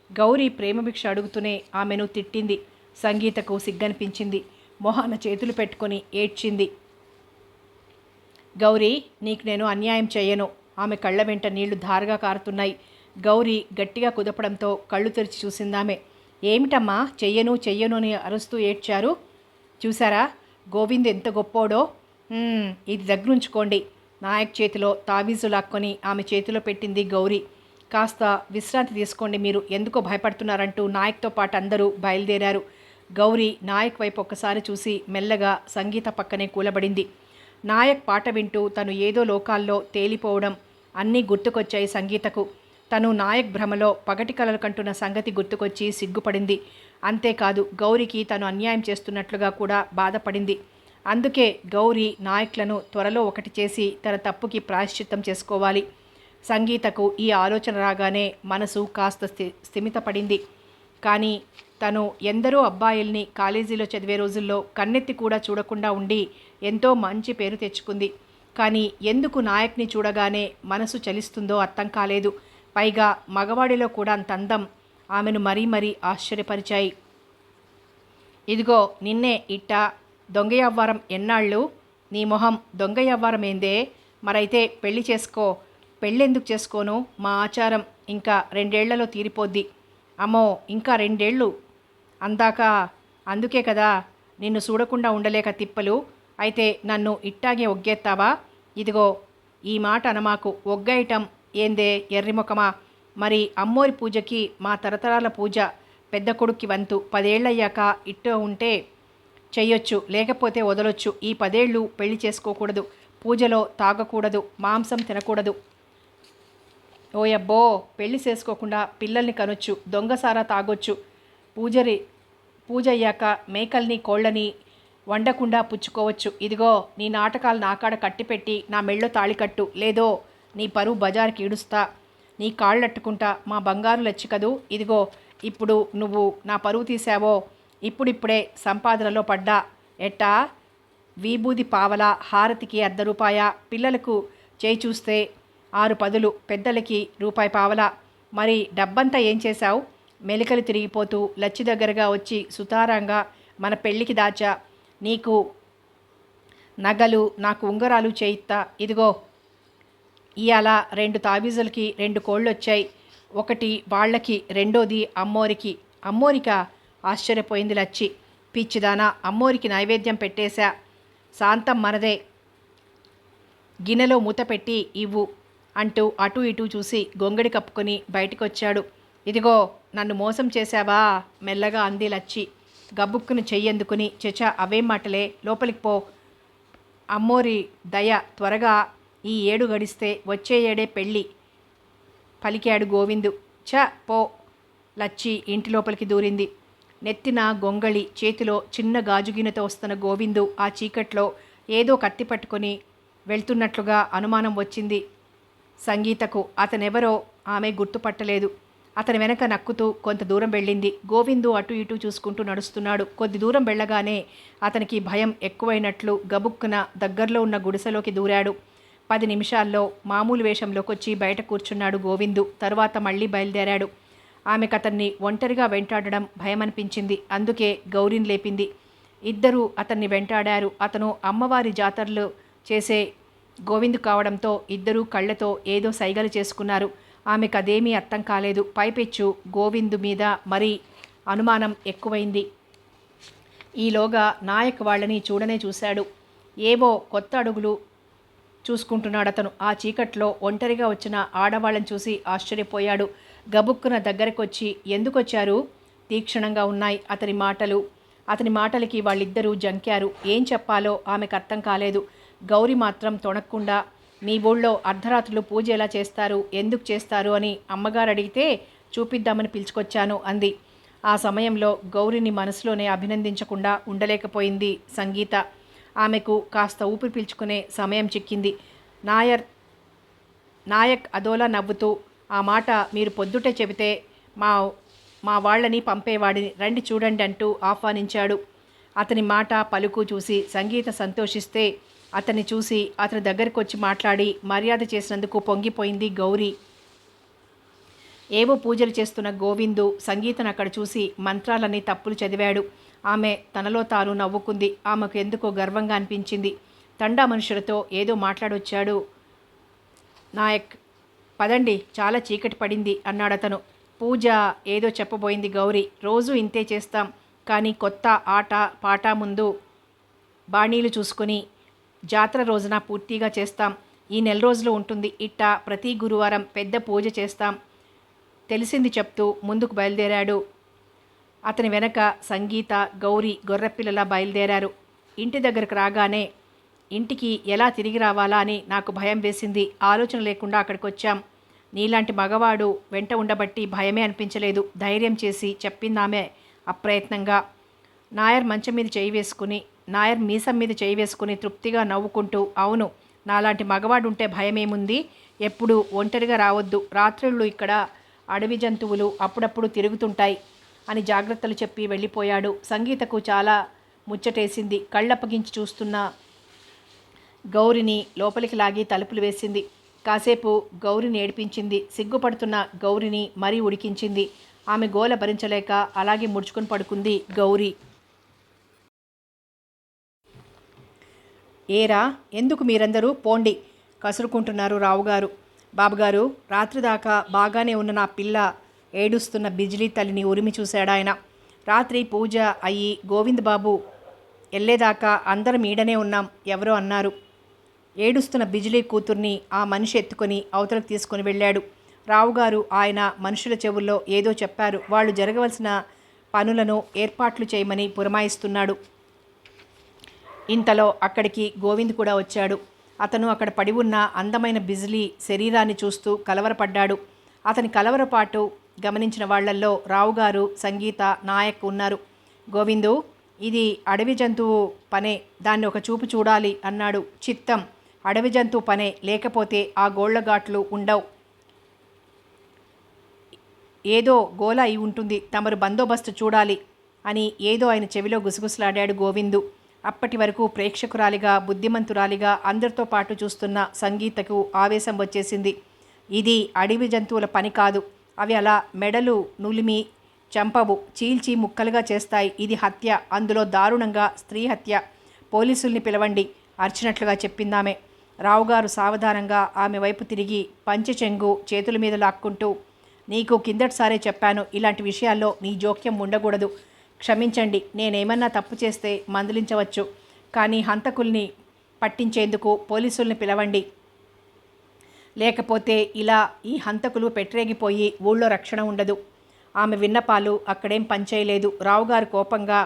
గౌరీ ప్రేమభిక్ష అడుగుతూనే ఆమెను తిట్టింది. సంగీతకు సిగ్గనిపించింది. మొహాన చేతులు పెట్టుకొని ఏడ్చింది. గౌరీ, నీకు నేను అన్యాయం చేయను. ఆమె కళ్ళ వెంట నీళ్లు ధారగా కారుతున్నాయి. గౌరీ గట్టిగా కుదపడంతో కళ్ళు తెరిచి చూసిందామె. ఏమిటమ్మా, చెయ్యను అని అరుస్తూ ఏడ్చారు? చూసారా గోవింద్ ఎంత గొప్పోడో? ఇది దగ్గరుంచుకోండి. నాయక్ చేతిలో తావీజు లాక్కొని ఆమె చేతిలో పెట్టింది గౌరీ. కాస్త విశ్రాంతి తీసుకోండి, మీరు ఎందుకో భయపడుతున్నారంటూ నాయక్తో పాటు అందరూ బయలుదేరారు. గౌరీ నాయక్ వైపు ఒక్కసారి చూసి మెల్లగా సంగీత పక్కనే కూలబడింది. నాయక్ పాట వింటూ తను ఏదో లోకాల్లో తేలిపోవడం అన్నీ గుర్తుకొచ్చాయి సంగీతకు. తను నాయక్ భ్రమలో పగటి కలలు కంటున్న సంగతి గుర్తుకొచ్చి సిగ్గుపడింది. అంతేకాదు, గౌరికి తను అన్యాయం చేస్తున్నట్లుగా కూడా బాధపడింది. అందుకే గౌరీ నాయక్లను త్వరలో ఒకటి చేసి తన తప్పుకి ప్రాయశ్చిత్తం చేసుకోవాలి. సంగీతకు ఈ ఆలోచన రాగానే మనసు కాస్త స్థిమితపడింది. కానీ తను ఎందరో అబ్బాయిల్ని కాలేజీలో చదివే రోజుల్లో కన్నెత్తి కూడా చూడకుండా ఉండి ఎంతో మంచి పేరు తెచ్చుకుంది. కానీ ఎందుకు నాయక్ని చూడగానే మనసు చలిస్తుందో అర్థం కాలేదు. పైగా మగవాడిలో కూడా అంత అందం ఆమెను మరీ మరీ ఆశ్చర్యపరిచాయి. ఇదిగో నిన్నే ఇట్టా దొంగ యవ్వారం ఎన్నాళ్ళు? నీ మొహం దొంగ యవ్వారం ఏందే? మరైతే పెళ్లి చేసుకో. పెళ్ళెందుకు చేసుకోను? మా ఆచారం ఇంకా 2 ఏళ్లలో తీరిపోద్ది. అమ్మో, ఇంకా 2 ఏళ్ళు అందాక? అందుకే కదా నిన్ను చూడకుండా ఉండలేక తిప్పలు. అయితే నన్ను ఇట్టాగే ఒగ్గేత్తావా? ఇదిగో ఈ మాట అనమాకు. ఒగ్గేయటం ఏందే ఎర్రిముఖమా? మరి అమ్మోరి పూజకి మా తరతరాల పూజ పెద్ద కొడుక్కి వంతు. 10 ఏళ్ళయ్యాక ఇట్టో ఉంటే చెయ్యొచ్చు, లేకపోతే వదలొచ్చు. ఈ 10 ఏళ్ళు పెళ్లి చేసుకోకూడదు, పూజలో తాగకూడదు, మాంసం తినకూడదు. ఓయబ్బో, పెళ్లి చేసుకోకుండా పిల్లల్ని కనొచ్చు, దొంగసారా తాగొచ్చు, పూజ అయ్యాక మేకల్ని కోళ్ళని వండకుండా పుచ్చుకోవచ్చు. ఇదిగో నీ నాటకాలు నాకాడ కట్టిపెట్టి నా మెళ్ళో తాళి కట్టు, లేదో నీ పరువు బజార్కి ఈడుస్తా. నీ కాళ్ళట్టుకుంటా. మా బంగారు లచ్చి కదూ. ఇదిగో ఇప్పుడు నువ్వు నా పరువు తీసావో ఇప్పుడిప్పుడే సంపాదనలో పడ్డా. ఎట్టా? విభూది పావలా, హారతికి ₹1 పిల్లలకు చేయి చూస్తే 6 పదులు, పెద్దలకి రూపాయి పావలా. మరి డబ్బంతా ఏం చేశావు? మెలికలు తిరిగిపోతూ లచ్చి దగ్గరగా వచ్చి సుతారంగా మన పెళ్ళికి దాచా. నీకు నగలు, నాకు ఉంగరాలు చేయిత్తా. ఇదిగో ఇయాల 2 తాబీజులకి 2 కోళ్ళొచ్చాయి. ఒకటి వాళ్ళకి, రెండోది అమ్మోరికి. అమ్మోరికా? ఆశ్చర్యపోయింది లచ్చి. పిచ్చిదానా, అమ్మోరికి నైవేద్యం పెట్టేశా. శాంతం మనదే, గిన్నెలో మూత పెట్టి ఇవ్వు అంటూ అటూ ఇటూ చూసి గొంగడి కప్పుకొని బయటికొచ్చాడు. ఇదిగో నన్ను మోసం చేశావా? మెల్లగా అంది లచ్చి గబుక్కును చెయ్యందుకుని. చచా, అవేం మాటలే, లోపలికి పో. అమ్మోరి దయ, త్వరగా ఈ ఏడు గడిస్తే వచ్చే ఏడే పెళ్ళి పలికాడు గోవిందు. చ పో. లచ్చి ఇంటి లోపలికి దూరింది. నెత్తిన గొంగళి, చేతిలో చిన్న గాజుగిన్నెతో వస్తున్న గోవిందు ఆ చీకట్లో ఏదో కత్తి పట్టుకొని వెళ్తున్నట్లుగా అనుమానం వచ్చింది సంగీతకు. అతనెవరో ఆమె గుర్తుపట్టలేదు. అతని వెనక నక్కుతూ కొంత దూరం వెళ్ళింది. గోవిందు అటు ఇటు చూసుకుంటూ నడుస్తున్నాడు. కొద్ది దూరం వెళ్ళగానే అతనికి భయం ఎక్కువైనట్లు గబుక్కున దగ్గరలో ఉన్న గుడిసెలోకి దూరాడు. 10 నిమిషాల్లో మామూలు వేషంలోకి వచ్చి బయట కూర్చున్నాడు గోవిందు. తరువాత మళ్ళీ బయలుదేరాడు. ఆమెకతన్ని ఒంటరిగా వెంటాడడం భయమనిపించింది. అందుకే గౌరీని లేపింది. ఇద్దరూ అతన్ని వెంటాడారు. అతను అమ్మవారి జాతరలు చేసే గోవిందు కావడంతో ఇద్దరూ కళ్ళతో ఏదో సైగలు చేసుకున్నారు. ఆమెకు అదేమీ అర్థం కాలేదు. పైపెచ్చు గోవిందు మీద మరీ అనుమానం ఎక్కువైంది. ఈలోగా నాయక్ వాళ్ళని చూడనే చూశాడు. ఏవో కొత్త అడుగులు చూసుకుంటున్నాడతను. ఆ చీకట్లో ఒంటరిగా వచ్చిన ఆడవాళ్ళని చూసి ఆశ్చర్యపోయాడు. గబుక్కున దగ్గరకొచ్చి, ఎందుకొచ్చారు? తీక్షణంగా ఉన్నాయి అతని మాటలు. అతని మాటలకి వాళ్ళిద్దరూ జంకారు. ఏం చెప్పాలో ఆమెకు అర్థం కాలేదు. గౌరి మాత్రం తొణక్కుండా, మీ ఊళ్ళో అర్ధరాత్రులు పూజ ఎలా చేస్తారు, ఎందుకు చేస్తారు అని అమ్మగారు అడిగితే చూపిద్దామని పిలుచుకొచ్చాను అంది. ఆ సమయంలో గౌరిని మనసులోనే అభినందించకుండా ఉండలేకపోయింది సంగీత. ఆమెకు కాస్త ఊపిరి పీల్చుకునే సమయం చిక్కింది. నాయక్ అదోలా నవ్వుతూ, ఆ మాట మీరు పొద్దుటే చెబితే మా వాళ్ళని పంపేవాడిని, రండి చూడండి అంటూ ఆహ్వానించాడు. అతని మాట పలుకు చూసి సంగీత సంతోషిస్తే అతన్ని చూసి అతని దగ్గరికి వచ్చి మాట్లాడి మర్యాద చేసినందుకు పొంగిపోయింది గౌరీ. ఏవో పూజలు చేస్తున్న గోవిందు సంగీతను అక్కడ చూసి మంత్రాలన్నీ తప్పులు చదివాడు. ఆమె తనలో తాను నవ్వుకుంది. ఆమెకు ఎందుకో గర్వంగా అనిపించింది. తండా మనుషులతో ఏదో మాట్లాడొచ్చాడు నాయక్. పదండి, చాలా చీకటి పడింది అన్నాడతను. పూజ ఏదో చెప్పబోయింది గౌరీ. రోజు ఇంతే చేస్తాం, కానీ కొత్త ఆట పాట ముందు బాణీలు చూసుకొని జాతర రోజున పూర్తిగా చేస్తాం. ఈ 4 రోజులు ఉంటుంది. ఇట్టా ప్రతి గురువారం పెద్ద పూజ చేస్తాం. తెలిసింది చెప్తూ ముందుకు బయలుదేరాడు. అతని వెనక సంగీత, గౌరీ గొర్రెపిల్లలా బయలుదేరారు. ఇంటి దగ్గరకు రాగానే ఇంటికి ఎలా తిరిగి రావాలా అని నాకు భయం వేసింది. ఆలోచన లేకుండా అక్కడికి వచ్చాం. నీలాంటి మగవాడు వెంట ఉండబట్టి భయమే అనిపించలేదు. ధైర్యం చేసి చెప్పిందామె అప్రయత్నంగా. నాయర్ మంచం మీద చేయి వేసుకుని, నాయర్ మీసం మీద చేయి వేసుకుని తృప్తిగా నవ్వుకుంటూ, అవును, నాలాంటి మగవాడు ఉంటే భయమేముంది? ఎప్పుడు ఒంటరిగా రావద్దు. రాత్రుళ్ళు ఇక్కడ అడవి జంతువులు అప్పుడప్పుడు తిరుగుతుంటాయి అని జాగ్రత్తలు చెప్పి వెళ్ళిపోయాడు. సంగీతకు చాలా ముచ్చటేసింది. కళ్ళప్పగించి చూస్తున్న గౌరిని లోపలికి లాగి తలుపులు వేసింది. కాసేపు గౌరిని ఏడిపించింది. సిగ్గుపడుతున్న గౌరిని మరీ ఉడికించింది. ఆమె గోల భరించలేక అలాగే ముడుచుకొని పడుకుంది గౌరి. ఏరా, ఎందుకు మీరందరూ పోండి కసురుకుంటున్నారు రావుగారు. బాబుగారు, రాత్రి దాకా బాగానే ఉన్న నా పిల్ల ఏడుస్తున్న బిజిలీ తల్లిని ఉరిమి చూశాడాయన. రాత్రి పూజ అయ్యి గోవింద్ బాబు వెళ్ళేదాకా అందరం ఈడనే ఉన్నాం. ఎవరో అన్నారు. ఏడుస్తున్న బిజిలీ కూతుర్ని ఆ మనిషి ఎత్తుకొని అవతలకు తీసుకొని వెళ్ళాడు. రావుగారు ఆయన మనుషుల చెవుల్లో ఏదో చెప్పారు. వాళ్ళు జరగవలసిన పనులను ఏర్పాట్లు చేయమని పురమాయిస్తున్నాడు. ఇంతలో అక్కడికి గోవింద్ కూడా వచ్చాడు. అతను అక్కడ పడి ఉన్న అందమైన బిజిలీ శరీరాన్ని చూస్తూ కలవరపడ్డాడు. అతని కలవరపాటు గమనించిన వాళ్లల్లో రావుగారు, సంగీత, నాయక్ ఉన్నారు. గోవిందు, ఇది అడవి జంతువు పనే, దాన్ని ఒక చూపు చూడాలి అన్నాడు. చిత్తం, అడవి జంతువు పనే, లేకపోతే ఆ గోళ్లగాట్లు ఉండవు. ఏదో గోల అయి ఉంటుంది, తమరు బందోబస్తు చూడాలి అని ఏదో ఆయన చెవిలో గుసగుసలాడాడు గోవిందు. అప్పటి వరకు ప్రేక్షకురాలిగా, బుద్ధిమంతురాలిగా అందరితో పాటు చూస్తున్న సంగీతకు ఆవేశం వచ్చేసింది. ఇది అడవి జంతువుల పని కాదు. అవి అలా మెడలు నులిమి చంపవు, చీల్చి ముక్కలుగా చేస్తాయి. ఇది హత్య, అందులో దారుణంగా స్త్రీ హత్య. పోలీసుల్ని పిలవండి అర్చినట్లుగా చెప్పిందామె. రావుగారు సావధానంగా ఆమె వైపు తిరిగి పంచె చెంగు చేతుల మీద లాక్కుంటూ, నీకు కిందటిసారే చెప్పాను, ఇలాంటి విషయాల్లో నీ జోక్యం ఉండకూడదు. క్షమించండి, నేనేమన్నా తప్పు చేస్తే మందలించవచ్చు, కానీ హంతకుల్ని పట్టించేందుకు పోలీసుల్ని పిలవండి. లేకపోతే ఇలా ఈ హంతకులు పెట్టరేగిపోయి ఊళ్ళో రక్షణ ఉండదు. ఆమె విన్నపాలు అక్కడేం పనిచేయలేదు. రావుగారు కోపంగా,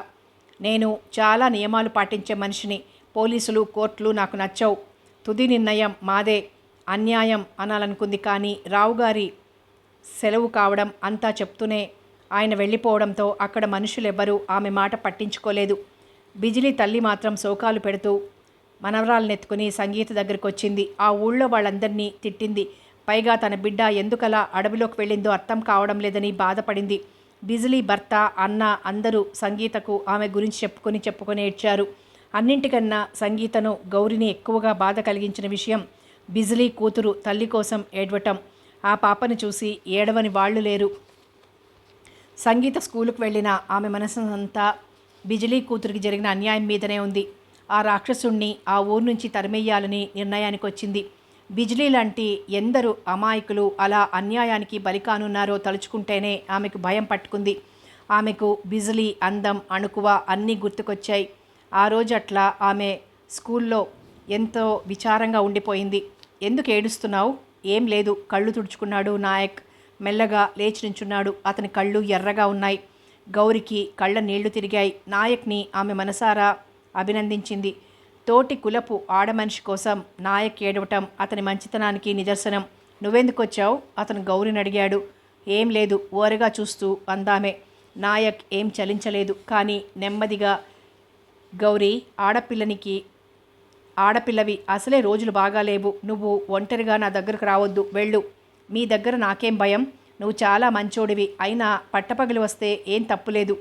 నేను చాలా నియమాలు పాటించే మనిషిని. పోలీసులు, కోర్టులు నాకు నచ్చవు. తుది నిర్ణయం మాదే. అన్యాయం అనాలనుకుంది, కానీ రావుగారి సెలవు కావడం అంతా చెప్తూనే ఆయన వెళ్ళిపోవడంతో అక్కడ మనుషులెవ్వరూ ఆమె మాట పట్టించుకోలేదు. బిజిలీ తల్లి మాత్రం శోకాలు పెడుతూ మనవరాలనెత్తుకుని సంగీత దగ్గరికి వచ్చింది. ఆ ఊళ్ళో వాళ్ళందరినీ తిట్టింది. పైగా తన బిడ్డ ఎందుకలా అడవిలోకి వెళ్ళిందో అర్థం కావడం లేదని బాధపడింది. బిజిలీ భర్త, అన్న అందరూ సంగీతకు ఆమె గురించి చెప్పుకొని ఏడ్చారు. అన్నింటికన్నా సంగీతను, గౌరిని ఎక్కువగా బాధ కలిగించిన విషయం బిజిలీ కూతురు తల్లి కోసం ఏడవటం. ఆ పాపను చూసి ఏడవని వాళ్ళు లేరు. సంగీత స్కూలుకు వెళ్ళిన ఆమె మనసంతా బిజిలీ కూతురికి జరిగిన అన్యాయం మీదనే ఉంది. ఆ రాక్షసుణ్ణి ఆ ఊరు నుంచి తరిమెయ్యాలని నిర్ణయానికి వచ్చింది. బిజిలీ లాంటి ఎందరు అమాయకులు అలా అన్యాయానికి బలికానున్నారో తలుచుకుంటేనే ఆమెకు భయం పట్టుకుంది. ఆమెకు బిజిలీ అందం, అణుకువ అన్నీ గుర్తుకొచ్చాయి. ఆ రోజు అట్లా ఆమె స్కూల్లో ఎంతో విచారంగా ఉండిపోయింది. ఎందుకు ఏడుస్తున్నావు? ఏం లేదు, కళ్ళు తుడుచుకున్నాడు నాయక్. మెల్లగా లేచి నించున్నాడు. అతని కళ్ళు ఎర్రగా ఉన్నాయి. గౌరికి కళ్ళ నీళ్లు తిరిగాయి. నాయక్ని ఆమె మనసారా అభినందించింది. తోటి కులపు ఆడమనిషి కోసం నాయక్ ఏడవటం అతని మంచితనానికి నిదర్శనం. నువ్వెందుకు వచ్చావు? అతను గౌరిని అడిగాడు. ఏం లేదు, ఓరగా చూస్తూ అందామే. నాయక్ ఏం చలించలేదు, కానీ నెమ్మదిగా, గౌరీ, ఆడపిల్లవి, అసలే రోజులు బాగాలేవు. నువ్వు ఒంటరిగా నా దగ్గరకు రావద్దు, వెళ్ళు. మీ దగ్గర నాకేం భయం? నువ్వు చాలా మంచోడివి. అయినా పట్టపగలు వస్తే ఏం తప్పులేదు.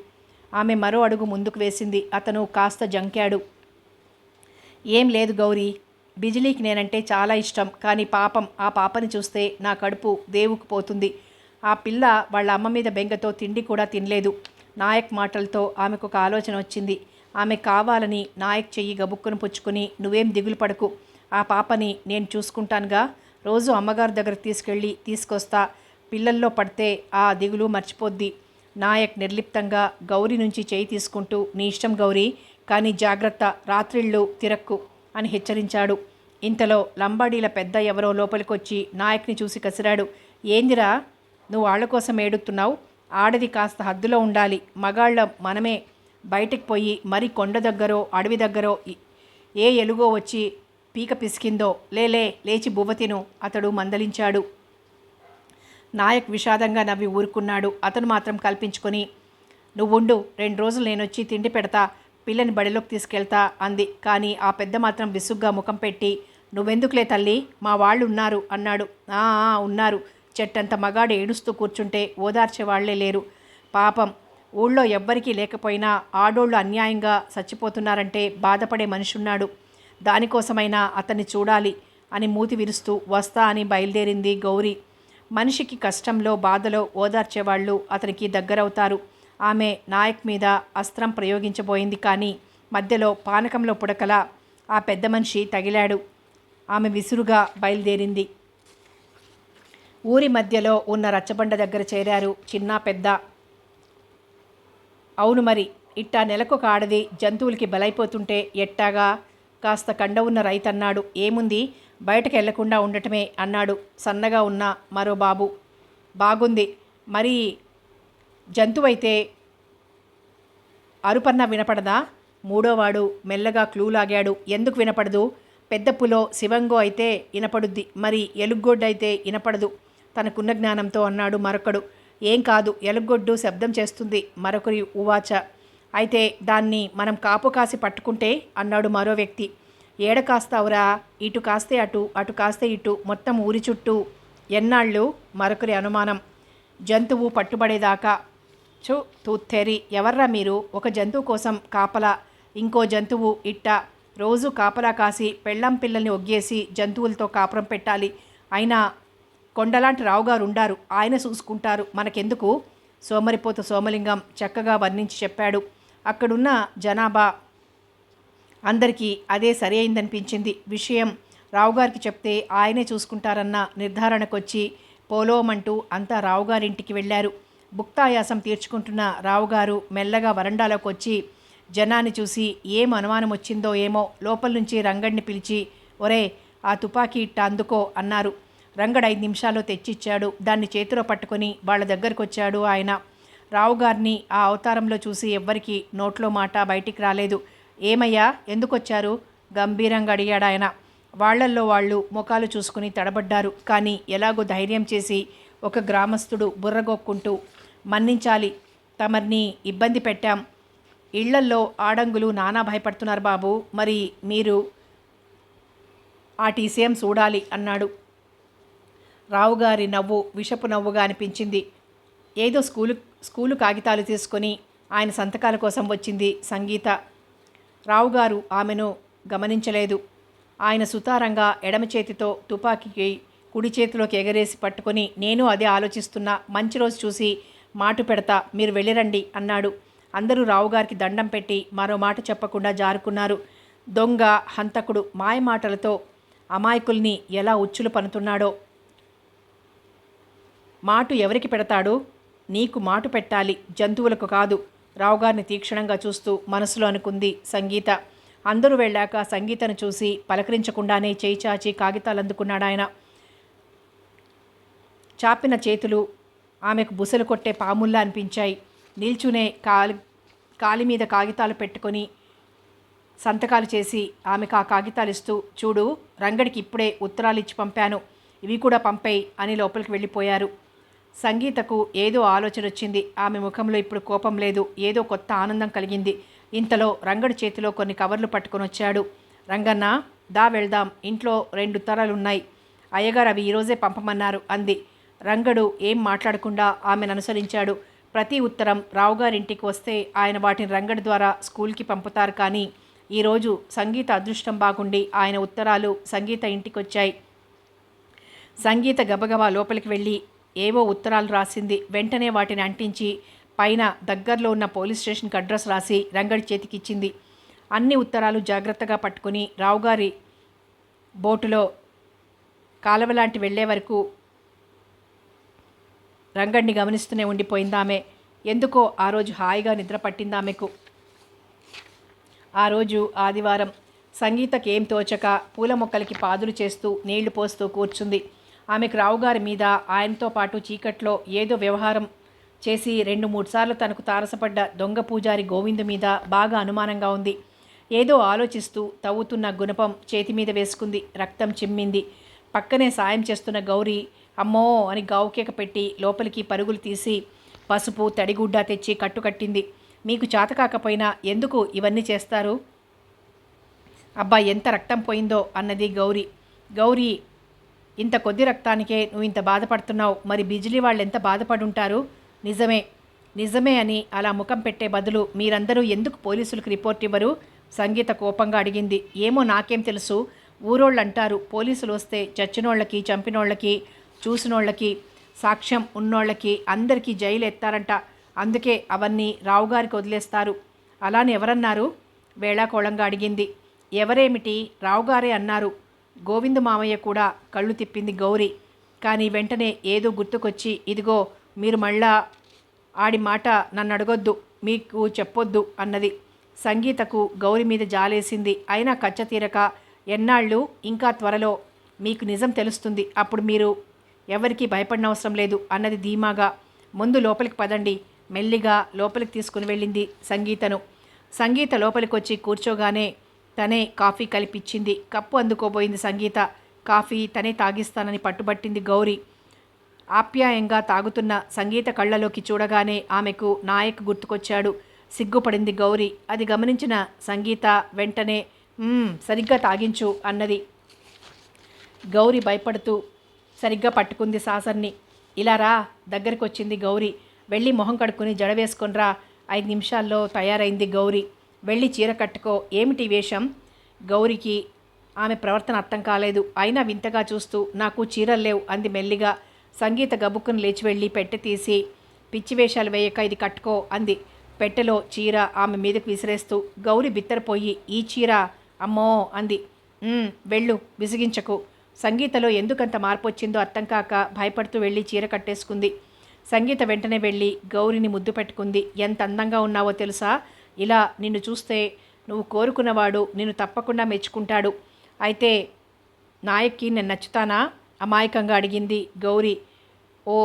ఆమె మరో అడుగు ముందుకు వేసింది. అతను కాస్త జంకాడు. ఏం లేదు గౌరీ, బిజిలీకి నేనంటే చాలా ఇష్టం, కానీ పాపం ఆ పాపని చూస్తే నా కడుపు దేవుకుపోతుంది. ఆ పిల్ల వాళ్ళ అమ్మ మీద బెంగతో తిండి కూడా తినలేదు. నాయక్ మాటలతో ఆమెకు ఒక ఆలోచన వచ్చింది. ఆమె కావాలని నాయక్ చెయ్యి గబుక్కును పుచ్చుకుని, నువ్వేం దిగులు పడకు, ఆ పాపని నేను చూసుకుంటానుగా, రోజు అమ్మగారి దగ్గర తీసుకొస్తా, పిల్లల్లో పడితే ఆ దిగులు మర్చిపోద్ది. నాయక్ నిర్లిప్తంగా గౌరీ నుంచి చేయి తీసుకుంటూ, నీ ఇష్టం గౌరీ, కానీ జాగ్రత్త, రాత్రిళ్ళు తిరక్కు అని హెచ్చరించాడు. ఇంతలో లంబాడీల పెద్ద ఎవరో లోపలికొచ్చి నాయక్ని చూసి కసిరాడు. ఏందిరా, నువ్వు వాళ్ళ కోసం ఏడుతున్నావు? ఆడది కాస్త హద్దులో ఉండాలి. మగాళ్ళ మనమే బయటికి పోయి మరి కొండ దగ్గరో అడవి దగ్గరో ఏ ఎలుగో వచ్చి పీక పిసికిందో, లేచి బువ్వ తిను, అతడు మందలించాడు. నాయక్ విషాదంగా నవ్వి ఊరుకున్నాడు. అతను మాత్రం కల్పించుకొని, నువ్వుండు, 2 రోజులు నేనొచ్చి తిండి పెడతా, పిల్లని బడిలోకి తీసుకెళ్తా అంది. కానీ ఆ పెద్ద మాత్రం విసుగ్గా ముఖం పెట్టి, నువ్వెందుకులే తల్లి, మా వాళ్ళు ఉన్నారు అన్నాడు. ఉన్నారు, చెట్టంత మగాడు ఏడుస్తూ కూర్చుంటే ఓదార్చేవాళ్లే లేరు. పాపం, ఊళ్ళో ఎవ్వరికీ లేకపోయినా ఆడోళ్ళు అన్యాయంగా చచ్చిపోతున్నారంటే బాధపడే మనిషి ఉన్నాడు. దానికోసమైనా అతన్ని చూడాలి అని మూతి విరుస్తూ వస్తా అని బయలుదేరింది గౌరీ. మనిషికి కష్టంలో బాధలో ఓదార్చేవాళ్ళు అతనికి దగ్గరవుతారు. ఆమె నాయక్ మీద అస్త్రం ప్రయోగించబోయింది, కానీ మధ్యలో పానకంలో పుడకలా ఆ పెద్ద మనిషి తగిలాడు. ఆమె విసురుగా బయలుదేరింది. ఊరి మధ్యలో ఉన్న రచ్చబండ దగ్గర చేరారు చిన్న పెద్ద. అవును మరి, ఇట్టా నెలకొక ఆడది జంతువులకి బలైపోతుంటే ఎట్టాగా? కాస్త కండ ఉన్న రైతన్నాడు. ఏముంది, బయటకు వెళ్లకుండా ఉండటమే అన్నాడు సన్నగా ఉన్న మరో బాబు. బాగుంది, మరి జంతువైతే అరుపన్న వినపడదా? మూడోవాడు మెల్లగా క్లూ లాగాడు. ఎందుకు వినపడదు? పెద్ద పులో శివంగో అయితే వినపడుద్ది, మరి ఎలుగొడ్డైతే వినపడదు తనకున్న జ్ఞానంతో అన్నాడు మరొకడు. ఏం కాదు, ఎలుగొడ్డు శబ్దం చేస్తుంది మరొకరి ఉవాచ. అయితే దాన్ని మనం కాపు కాసి పట్టుకుంటే అన్నాడు మరో వ్యక్తి. ఏడ కాస్తావురా? ఇటు కాస్తే అటు, అటు కాస్తే ఇటు, మొత్తం ఊరి చుట్టూ ఎన్నాళ్ళు? మరొకరి అనుమానం. జంతువు పట్టుబడేదాకా. తూత్తేరి, ఎవర్రా మీరు? ఒక జంతువు కోసం కాపలా, ఇంకో జంతువు ఇట్ట రోజు కాపలా కాసి పెళ్ళాం పిల్లల్ని ఒగ్గేసి జంతువులతో కాపురం పెట్టాలి. అయినా కొండలాంటి రావుగారు ఉండారు, ఆయన చూసుకుంటారు, మనకెందుకు? సోమరిపోత సోమలింగం చక్కగా వర్ణించి చెప్పాడు. అక్కడున్న జనాభా అందరికీ అదే సరి అయిందనిపించింది. విషయం రావుగారికి చెప్తే ఆయనే చూసుకుంటారన్న నిర్ధారణకొచ్చి పోలోమంటూ అంతా రావుగారింటికి వెళ్ళారు. భుక్తాయాసం తీర్చుకుంటున్న రావుగారు మెల్లగా వరండాలోకి వచ్చి జనాన్ని చూసి ఏం అనుమానం వచ్చిందో ఏమో లోపల నుంచి రంగడిని పిలిచి, ఒరే ఆ తుపాకీ ఇట్ట అందుకో అన్నారు. రంగడు 5 నిమిషాల్లో తెచ్చిచ్చాడు. దాన్ని చేతిలో పట్టుకొని వాళ్ళ దగ్గరకు వచ్చాడు ఆయన. రావుగారిని ఆ అవతారంలో చూసి ఎవ్వరికి నోట్లో మాట బయటికి రాలేదు. ఏమయ్యా, ఎందుకొచ్చారు? గంభీరంగా అడిగాడు ఆయన. వాళ్లల్లో వాళ్ళు ముఖాలు చూసుకుని తడబడ్డారు. కానీ ఎలాగో ధైర్యం చేసి ఒక గ్రామస్తుడు బుర్రగొక్కుంటూ, మన్నించాలి, తమర్ని ఇబ్బంది పెట్టాం. ఇళ్లల్లో ఆడంగులు నానా భయపడుతున్నారు బాబు, మరి మీరు ఆ టీసీఎం చూడాలి అన్నాడు. రావుగారి నవ్వు విషపు నవ్వుగా అనిపించింది. ఏదో స్కూలు కాగితాలు తీసుకొని ఆయన సంతకాల కోసం వచ్చింది సంగీత. రావుగారు ఆమెను గమనించలేదు. ఆయన సుతారంగా ఎడమ చేతితో తుపాకీకి కుడి చేతిలోకి ఎగరేసి పట్టుకొని, నేను అదే ఆలోచిస్తున్నా, మంచి రోజు చూసి మాటు పెడతా, మీరు వెళ్ళిరండి అన్నాడు. అందరూ రావుగారికి దండం పెట్టి మరో మాట చెప్పకుండా జారుకున్నారు. దొంగ, హంతకుడు మాయమాటలతో అమాయకుల్ని ఎలా ఉచ్చులు పనుతున్నాడో. మాటు ఎవరికి పెడతాడు? నీకు మాటు పెట్టాలి, జంతువులకు కాదు. రావుగారిని తీక్షణంగా చూస్తూ మనసులో అనుకుంది సంగీత. అందరూ వెళ్ళాక సంగీతను చూసి పలకరించకుండానే చేయి చాచి కాగితాలు అందుకున్నాడాయన. చాపిన చేతులు ఆమెకు బుసలు కొట్టే పాముల్లా అనిపించాయి. నిల్చునే కాలి మీద కాగితాలు పెట్టుకొని సంతకాలు చేసి ఆమెకు ఆ కాగితాలు ఇస్తూ, చూడు, రంగడికి ఇప్పుడే ఉత్తరాలు ఇచ్చి పంపాను, ఇవి కూడా పంపేయి అని లోపలికి వెళ్ళిపోయారు. సంగీతకు ఏదో ఆలోచన వచ్చింది. ఆమె ముఖంలో ఇప్పుడు కోపం లేదు, ఏదో కొత్త ఆనందం కలిగింది. ఇంతలో రంగడి చేతిలో కొన్ని కవర్లు పట్టుకొని వచ్చాడు. రంగన్న, దా వెళ్దాం, ఇంట్లో 2 ఉత్తరాలున్నాయి, అయ్యగారు అవి ఈరోజే పంపమన్నారు అంది. రంగడు ఏం మాట్లాడకుండా ఆమెను అనుసరించాడు. ప్రతి ఉత్తరం రావుగారింటికి వస్తే ఆయన వాటిని రంగడి ద్వారా స్కూల్కి పంపుతారు. కానీ ఈరోజు సంగీత అదృష్టం బాగుండి ఆయన ఉత్తరాలు సంగీత ఇంటికి వచ్చాయి. సంగీత గబగబా లోపలికి వెళ్ళి ఏవో ఉత్తరాలు రాసింది. వెంటనే వాటిని అంటించి పైన దగ్గరలో ఉన్న పోలీస్ స్టేషన్కి అడ్రస్ రాసి రంగడి చేతికిచ్చింది. అన్ని ఉత్తరాలు జాగ్రత్తగా పట్టుకుని రావుగారి బోటులో కాలవలాంటి వెళ్లే వరకు రంగడిని గమనిస్తూనే ఉండిపోయిందామె. ఎందుకో ఆ రోజు హాయిగా నిద్ర పట్టిందామెకు. ఆ రోజు ఆదివారం. సంగీతకి ఏం తోచక పూల మొక్కలకి పాదులు చేస్తూ నీళ్లు పోస్తూ కూర్చుంది. ఆమెకు రావుగారి మీద, ఆయనతో పాటు చీకట్లో ఏదో వ్యవహారం చేసి 2-3 సార్లు తనకు తారసపడ్డ దొంగ పూజారి గోవిందు మీద బాగా అనుమానంగా ఉంది. ఏదో ఆలోచిస్తూ తవ్వుతున్న గుణపం చేతి మీద వేసుకుంది. రక్తం చిమ్మింది. పక్కనే సాయం చేస్తున్న గౌరీ అమ్మో అని గావుకేక పెట్టి లోపలికి పరుగులు తీసి పసుపు తడిగుడ్డ తెచ్చి కట్టుకట్టింది. మీకు చేతకాకపోయినా ఎందుకు ఇవన్నీ చేస్తారు? అబ్బా, ఎంత రక్తం పోయిందో అన్నది గౌరీ. గౌరీ, ఇంత కొద్ది రక్తానికే నువ్వు ఇంత బాధపడుతున్నావు, మరి బిజిలీ వాళ్ళు ఎంత బాధపడుంటారు? నిజమే అని అలా ముఖం పెట్టే బదులు మీరందరూ ఎందుకు పోలీసులకు రిపోర్ట్ ఇవ్వరు? సంగీత కోపంగా అడిగింది. ఏమో నాకేం తెలుసు, ఊరోళ్ళు అంటారు, పోలీసులు వస్తే చచ్చినోళ్ళకి, చంపినోళ్ళకి, చూసినోళ్ళకి, సాక్ష్యం ఉన్నోళ్ళకి అందరికీ జైలు ఎత్తారంట. అందుకే అవన్నీ రావుగారికి వదిలేస్తారు. అలాని ఎవరన్నారు? వేళాకోళంగా అడిగింది. ఎవరేమిటి, రావుగారే అన్నారు. గోవిందు మామయ్య కూడా కళ్ళు తిప్పింది గౌరీ. కానీ వెంటనే ఏదో గుర్తుకొచ్చి, ఇదిగో మీరు మళ్ళా ఆడి మాట నన్ను అడగొద్దు, మీకు చెప్పొద్దు అన్నది. సంగీతకు గౌరి మీద జాలేసింది. అయినా కచ్చ తీరక, ఎన్నాళ్ళు, ఇంకా త్వరలో మీకు నిజం తెలుస్తుంది, అప్పుడు మీరు ఎవరికీ భయపడనవసరం లేదు అన్నది ధీమాగా. ముందు లోపలికి పదండి. మెల్లిగా లోపలికి తీసుకుని వెళ్ళింది సంగీతను. సంగీత లోపలికి వచ్చి కూర్చోగానే తనే కాఫీ కలిపిచ్చింది. కప్పు అందుకోబోయింది సంగీత. కాఫీ తనే తాగిస్తానని పట్టుబట్టింది గౌరీ. ఆప్యాయంగా తాగుతున్న సంగీత కళ్ళలోకి చూడగానే ఆమెకు నాయక్ గుర్తుకొచ్చాడు. సిగ్గుపడింది గౌరీ. అది గమనించిన సంగీత వెంటనే సరిగ్గా తాగించు అన్నది. గౌరీ భయపడుతూ సరిగ్గా పట్టుకుంది సాసర్ని. ఇలా రా, దగ్గరికి వచ్చింది గౌరీ. వెళ్ళి మొహం కడుక్కుని జడ వేసుకొనిరా. 5 నిమిషాల్లో తయారైంది గౌరీ. వెళ్ళి చీర కట్టుకో. ఏమిటి వేషం? గౌరికి ఆమె ప్రవర్తన అర్థం కాలేదు. అయినా వింతగా చూస్తూ, నాకు చీరలు లేవు అంది మెల్లిగా. సంగీత గబుక్కును లేచి వెళ్ళి పెట్టె తీసి, పిచ్చి వేషాలు వేయక ఇది కట్టుకో అంది. పెట్టెలో చీర ఆమె మీదకు విసిరేస్తూ. గౌరీ బిత్తరపోయి, ఈ చీర అమ్మో అంది. వెళ్ళు, విసిగించకు. సంగీతలో ఎందుకంత మార్పు వచ్చిందో అర్థం కాక భయపడుతూ వెళ్ళి చీర కట్టేసుకుంది. సంగీత వెంటనే వెళ్ళి గౌరిని ముద్దు పెట్టుకుంది. ఎంత అందంగా ఉన్నావో తెలుసా? ఇలా నిన్ను చూస్తే నువ్వు కోరుకున్నవాడు నిన్ను తప్పకుండా మెచ్చుకుంటాడు. అయితే నాయక్కి నేను నచ్చుతానా? అమాయకంగా అడిగింది గౌరీ. ఓ,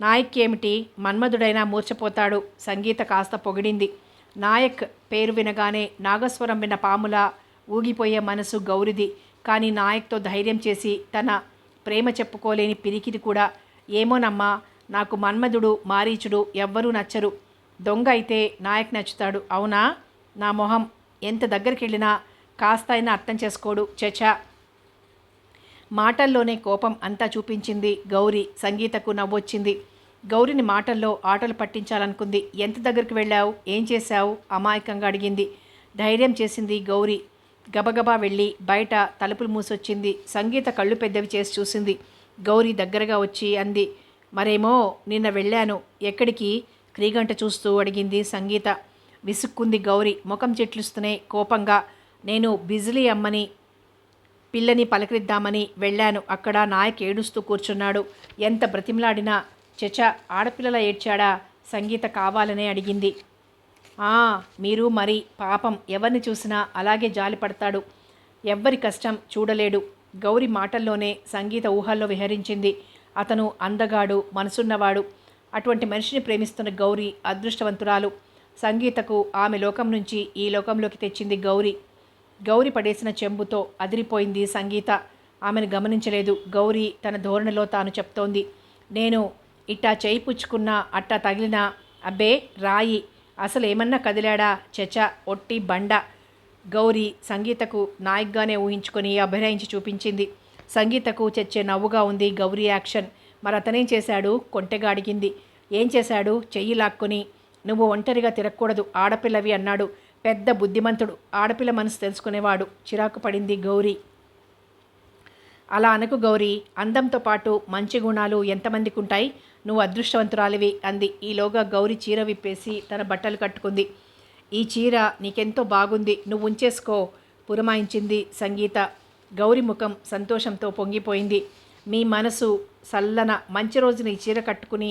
నాయక్ ఏమిటి, మన్మధుడైనా మూర్చపోతాడు. సంగీత కాస్త పొగిడింది. నాయక్ పేరు వినగానే నాగస్వరం విన్న పాములా ఊగిపోయే మనసు గౌరిది. కానీ నాయక్తో ధైర్యం చేసి తన ప్రేమ చెప్పుకోలేని పిరికిది కూడా. ఏమోనమ్మా, నాకు మన్మధుడు, మారీచుడు ఎవ్వరూ నచ్చరు. దొంగ అయితే నాయక్ నచ్చుతాడు. అవునా? నా మొహం ఎంత దగ్గరికి వెళ్ళినా కాస్త అయినా అర్థం చేసుకోడు. చచా. మాటల్లోనే కోపం అంతా చూపించింది గౌరీ. సంగీతకు నవ్వొచ్చింది. గౌరిని మాటల్లో ఆటలు పట్టించాలనుకుంది. ఎంత దగ్గరికి వెళ్ళావు, ఏం చేశావు అమాయకంగా అడిగింది. ధైర్యం చేసింది గౌరీ. గబగబా వెళ్ళి బయట తలుపులు మూసొచ్చింది. సంగీత కళ్ళు పెద్దవి చేసి చూసింది. గౌరీ దగ్గరగా వచ్చి అంది, మరేమో నిన్న వెళ్ళాను. ఎక్కడికి? క్రీగంట చూస్తూ అడిగింది సంగీత. విసుక్కుంది గౌరీ ముఖం చెట్లుస్తూనే కోపంగా. నేను బిజిలీ అమ్మని పిల్లని పలకరిద్దామని వెళ్ళాను. అక్కడ నాయక్ ఏడుస్తూ కూర్చున్నాడు. ఎంత బ్రతిమలాడినా చచ, ఆడపిల్లల ఏడ్చాడా? సంగీత కావాలనే అడిగింది. మీరు మరి పాపం, ఎవరిని చూసినా అలాగే జాలి పడతాడు. ఎవ్వరి కష్టం చూడలేడు. గౌరీ మాటల్లోనే సంగీత ఊహల్లో విహరించింది. అతను అందగాడు, మనసున్నవాడు. అటువంటి మనిషిని ప్రేమిస్తున్న గౌరీ అదృష్టవంతురాలు. సంగీతకు ఆమె లోకం నుంచి ఈ లోకంలోకి తెచ్చింది గౌరీ. గౌరీ పడేసిన చెంబుతో అదిరిపోయింది సంగీత. ఆమెను గమనించలేదు. గౌరీ తన ధోరణిలో తాను చెప్తోంది, నేను ఇట్టా చేయి పుచ్చుకున్నా, అట్టా తగిలినా అబ్బే రాయి, అసలు ఏమన్నా కదిలాడా? చచ, ఒట్టి బండ. గౌరీ సంగీతకు నాయక్గానే ఊహించుకొని అభినయించి చూపించింది. సంగీతకు చచ్చే నవ్వుగా ఉంది గౌరీ యాక్షన్. మరి అతనేం చేశాడు? కొంటెగా అడిగింది. ఏం చేశాడు? చెయ్యి లాక్కొని, నువ్వు ఒంటరిగా తిరగకూడదు, ఆడపిల్లవి అన్నాడు. పెద్ద బుద్ధిమంతుడు, ఆడపిల్ల మనసు తెలుసుకునేవాడు. చిరాకు పడింది గౌరీ. అలా అనకు గౌరీ, అందంతో పాటు మంచి గుణాలు ఎంతమందికి ఉంటాయి? నువ్వు అదృష్టవంతురాలివి అంది. ఈలోగా గౌరీ చీర విప్పేసి తన బట్టలు కట్టుకుంది. ఈ చీర నీకెంతో బాగుంది, నువ్వు ఉంచేసుకో పురమాయించింది సంగీత. గౌరీ ముఖం సంతోషంతో పొంగిపోయింది. మీ మనసు సల్లన మంచి రోజున ఈ చీర కట్టుకుని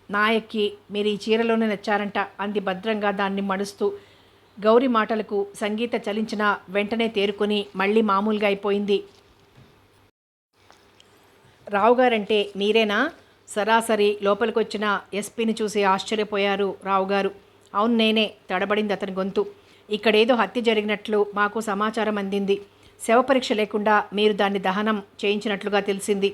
నాయక్కి మీరు ఈ చీరలోనే నచ్చారంట అంది భద్రంగా దాన్ని మడుస్తూ. గౌరీ మాటలకు సంగీత చలించిన వెంటనే తేరుకొని మళ్ళీ మామూలుగా అయిపోయింది. రావుగారంటే మీరేనా? సరాసరి లోపలికొచ్చిన ఎస్పీని చూసి ఆశ్చర్యపోయారు రావుగారు. అవును నేనే, తడబడింది అతని గొంతు. ఇక్కడేదో హత్య జరిగినట్లు మాకు సమాచారం అందింది. శవపరీక్ష లేకుండా మీరు దాన్ని దహనం చేయించినట్లుగా తెలిసింది.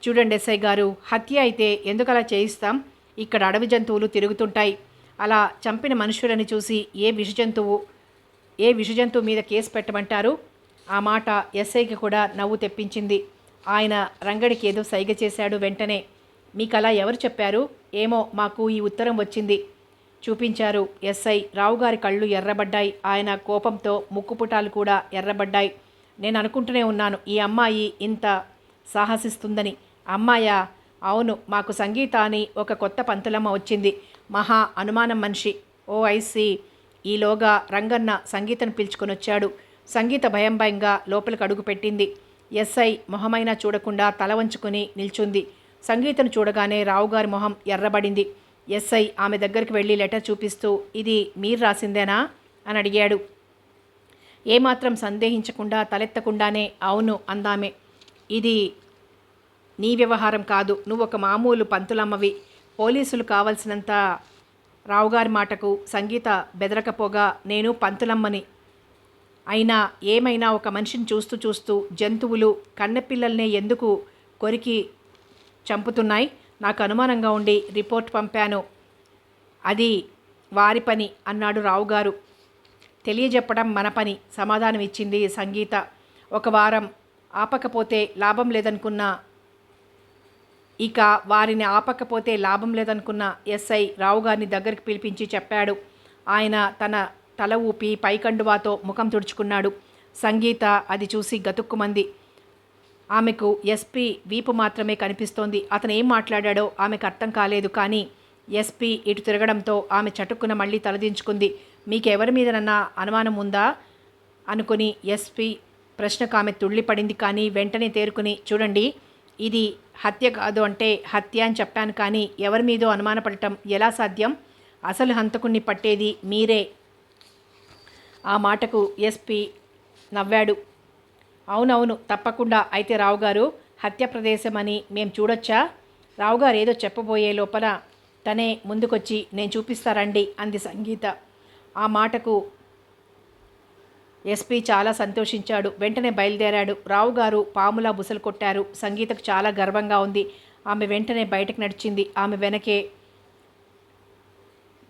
చూడండి ఎస్ఐ గారు, హత్య అయితే ఎందుకలా చేయిస్తాం? ఇక్కడ అడవి జంతువులు తిరుగుతుంటాయి. అలా చంపిన మనుషులని చూసి ఏ విషజంతువు మీద కేసు పెట్టమంటారు? ఆ మాట ఎస్ఐకి కూడా నవ్వు తెప్పించింది. ఆయన రంగడికి ఏదో సైగ చేశాడు వెంటనే. మీకలా ఎవరు చెప్పారు? ఏమో, మాకు ఈ ఉత్తరం వచ్చింది చూపించారు ఎస్ఐ. రావుగారి కళ్ళు ఎర్రబడ్డాయి. ఆయన కోపంతో ముక్కుపుటాలు కూడా ఎర్రబడ్డాయి. నేను అనుకుంటూనే ఉన్నాను ఈ అమ్మాయి ఇంత సాహసిస్తుందని. అమ్మాయా? అవును, మాకు సంగీత అని ఒక కొత్త పంతులమ్మ వచ్చింది. మహా అనుమానం మనిషి. ఓ ఐసి. ఈలోగా రంగన్న సంగీతను పిలుచుకొని వచ్చాడు. సంగీత భయం భయంగా లోపలికి అడుగు పెట్టింది. ఎస్ఐ మొహమైనా చూడకుండా తల వంచుకొని నిల్చుంది. సంగీతను చూడగానే రావుగారి మొహం ఎర్రబడింది. ఎస్ఐ ఆమె దగ్గరికి వెళ్ళి లెటర్ చూపిస్తూ, ఇది మీరు రాసిందేనా అని అడిగాడు. ఏమాత్రం సందేహించకుండా తలెత్తకుండానే అవును అందామె. ఇది నీ వ్యవహారం కాదు, నువ్వు ఒక మామూలు పంతులమ్మవి. పోలీసులు కావలసినంత. రావుగారి మాటకు సంగీత బెదరకపోగా, నేను పంతులమ్మని అయినా ఏమైనా ఒక మనిషిని చూస్తూ చూస్తూ జంతువులు కన్నెపిల్లల్నే ఎందుకు కొరికి చంపుతున్నాయి? నాకు అనుమానంగా ఉండి రిపోర్ట్ పంపాను. అది వారి పని అన్నాడు రావుగారు. తెలియజెప్పడం మన పని సమాధానం ఇచ్చింది సంగీత. ఒక వారం ఆపకపోతే లాభం లేదనుకున్న వారిని ఆపకపోతే లాభం లేదనుకున్న ఎస్ఐ రావుగారిని దగ్గరికి పిలిపించి చెప్పాడు. ఆయన తన తల ఊపి పైకండువాతో ముఖం తుడుచుకున్నాడు. సంగీత అది చూసి గతుక్కుమంది. ఆమెకు ఎస్పీ వీపు మాత్రమే కనిపిస్తోంది. అతను ఏం మాట్లాడాడో ఆమెకు అర్థం కాలేదు. కానీ ఎస్పీ ఇటు తిరగడంతో ఆమె చటుక్కున మళ్ళీ తలదించుకుంది. మీకెవరి మీదనన్నా అనుమానం ఉందా అనుకుని ఎస్పీ ప్రశ్నకు ఆమె తుళ్ళిపడింది. కానీ వెంటనే తేరుకుని, చూడండి, ఇది హత్య కాదు అంటే హత్య అని చెప్పాను, కానీ ఎవరి మీదో అనుమానపడటం ఎలా సాధ్యం? అసలు హంతకుణ్ణి పట్టేది మీరే. ఆ మాటకు ఎస్పీ నవ్వాడు. అవునవును, తప్పకుండా. అయితే రావుగారు, హత్య ప్రదేశం అని మేం చూడొచ్చా? రావుగారు ఏదో చెప్పబోయే లోపల తనే ముందుకొచ్చి, నేను చూపిస్తారండి అంది సంగీత. ఆ మాటకు ఎస్పీ చాలా సంతోషించాడు. వెంటనే బయలుదేరాడు. రావుగారు పాములా బుసలు కొట్టారు. సంగీతకు చాలా గర్వంగా ఉంది. ఆమె వెంటనే బయటకు నడిచింది. ఆమె వెనకే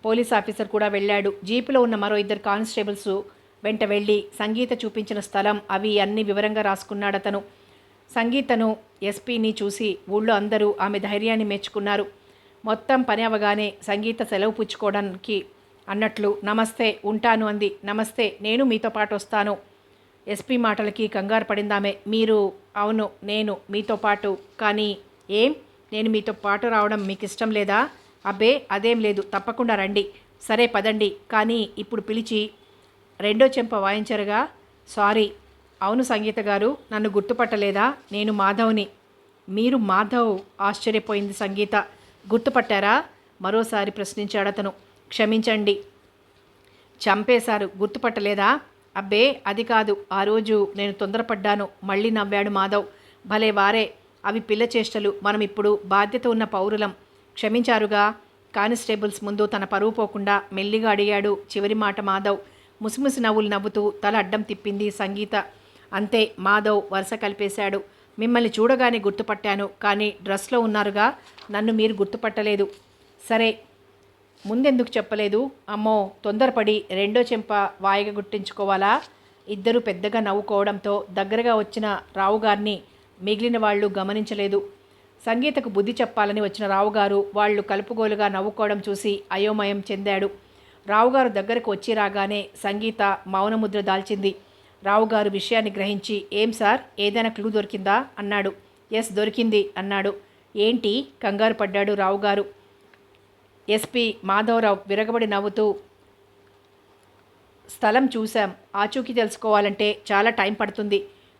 పోలీస్ ఆఫీసర్ కూడా వెళ్ళాడు. జీపులో ఉన్న మరో 2 కానిస్టేబుల్స్ వెంట వెళ్ళి సంగీత చూపించిన స్థలం అవి అన్ని వివరంగా రాసుకున్నాడతను. సంగీతను ఎస్పీని చూసి ఊళ్ళో అందరూ ఆమె ధైర్యాన్ని మెచ్చుకున్నారు. మొత్తం పని అవగానే సంగీత సెలవు పుచ్చుకోవడానికి అన్నట్లు, నమస్తే, ఉంటాను అంది. నమస్తే, నేను మీతో పాటు వస్తాను. ఎస్పీ మాటలకి కంగారు పడిందామె. మీరు? అవును, నేను మీతో పాటు. కానీ ఏం? నేను మీతో పాటు రావడం మీకు ఇష్టం లేదా? అబ్బే, అదేం లేదు, తప్పకుండా రండి. సరే పదండి. కానీ ఇప్పుడు పిలిచి రెండో చెంప వాయించరుగా? సారీ. అవును సంగీత గారు, నన్ను గుర్తుపట్టలేదా? నేను మాధవ్ని. మీరు మాధవ్? ఆశ్చర్యపోయింది సంగీత. గుర్తుపట్టారా? మరోసారి ప్రశ్నించాడతను. క్షమించండి, చంపేశారు, గుర్తుపట్టలేదా? అబ్బే, అది కాదు, ఆ రోజు నేను తొందరపడ్డాను. మళ్ళీ నవ్వాడు మాధవ్. భలే వారే, అవి పిల్ల చేష్టలు. మనం ఇప్పుడు బాధ్యత ఉన్న పౌరులం. క్షమించారుగా? కానిస్టేబుల్స్ ముందు తన పరువు పోకుండా మెల్లిగా అడిగాడు చివరి మాట మాధవ్. ముసిముసి నవ్వులు నవ్వుతూ తల అడ్డం తిప్పింది సంగీత. అంతే, మాధవ్ వరుస కలిపేశాడు. మిమ్మల్ని చూడగానే గుర్తుపట్టాను, కానీ డ్రెస్లో ఉన్నారుగా, నన్ను మీరు గుర్తుపట్టలేదు. సరే, ముందెందుకు చెప్పలేదు? అమ్మో, తొందరపడి రెండో చెంప వాయిగా గుర్తించుకోవాలా? ఇద్దరు పెద్దగా నవ్వుకోవడంతో దగ్గరగా వచ్చిన రావుగారిని మిగిలిన వాళ్ళు గమనించలేదు. సంగీతకు బుద్ధి చెప్పాలని వచ్చిన రావుగారు వాళ్ళు కలుపుగోలుగా నవ్వుకోవడం చూసి అయోమయం చెందాడు. రావుగారు దగ్గరకు వచ్చి రాగానే సంగీత మౌనముద్ర దాల్చింది. రావుగారు విషయాన్ని గ్రహించి, ఏం సార్, ఏదైనా క్లూ దొరికిందా అన్నాడు. ఎస్, దొరికింది అన్నాడు. ఏంటి? కంగారు పడ్డాడు రావుగారు. ఎస్పీ మాధవరావు విరగబడి నవ్వుతూ, స్థలం చూశాం, ఆచూకీ తెలుసుకోవాలంటే చాలా టైం పడుతుంది.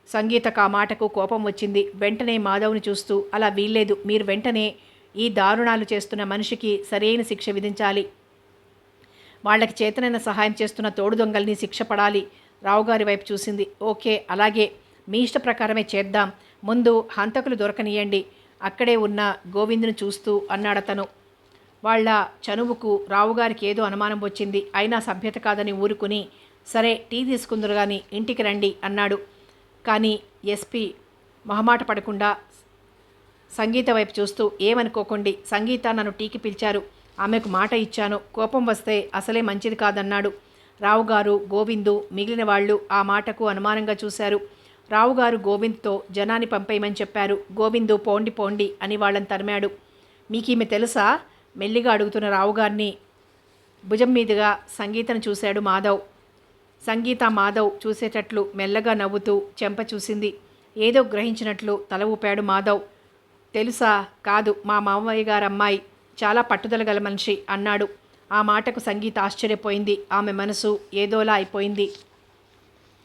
సంగీతకు ఆ మాటకు కోపం వచ్చింది. వెంటనే మాధవ్ని చూస్తూ, అలా వీల్లేదు, మీరు వెంటనే ఈ దారుణాలు చేస్తున్న మనిషికి సరైన శిక్ష విధించాలి. వాళ్ళకి చేతనైన సహాయం చేస్తున్న తోడు దొంగల్ని శిక్ష పడాలి. రావుగారి వైపు చూసింది. ఓకే, అలాగే, మీ ఇష్ట ప్రకారమే చేద్దాం. ముందు హంతకులు దొరకనియండి. అక్కడే ఉన్న గోవిందుని చూస్తూ అన్నాడతను. వాళ్ళ చనువుకు రావుగారికి ఏదో అనుమానం వచ్చింది. అయినా సభ్యత కాదని ఊరుకుని, సరే టీ తీసుకుందరు కానీ ఇంటికి రండి అన్నాడు. కానీ ఎస్పీ మొహమాట పడకుండా సంగీత వైపు చూస్తూ, ఏమనుకోకండి, సంగీత నన్ను టీకి పిలిచారు, ఆమెకు మాట ఇచ్చాను, కోపం వస్తే అసలే మంచిది కాదన్నాడు. రావుగారు, గోవిందు, మిగిలిన వాళ్ళు ఆ మాటకు అనుమానంగా చూశారు. రావుగారు గోవింద్తో జనాన్ని పంపేయమని చెప్పారు. గోవిందు పోండి పోండి అని వాళ్ళని తరిమాడు. మీకీమె తెలుసా? మెల్లిగా అడుగుతున్న రావుగారిని భుజం మీదుగా సంగీతను చూశాడు మాధవ్. సంగీత మాధవ్ చూసేటట్లు మెల్లగా నవ్వుతూ చెంప చూసింది. ఏదో గ్రహించినట్లు తల ఊపాడు మాధవ్. తెలుసా? కాదు, మా మామయ్య గారమ్మాయి. చాలా పట్టుదల గల మనిషి అన్నాడు. ఆ మాటకు సంగీత ఆశ్చర్యపోయింది. ఆమె మనసు ఏదోలా అయిపోయింది.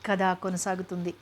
కథ కొనసాగుతుంది.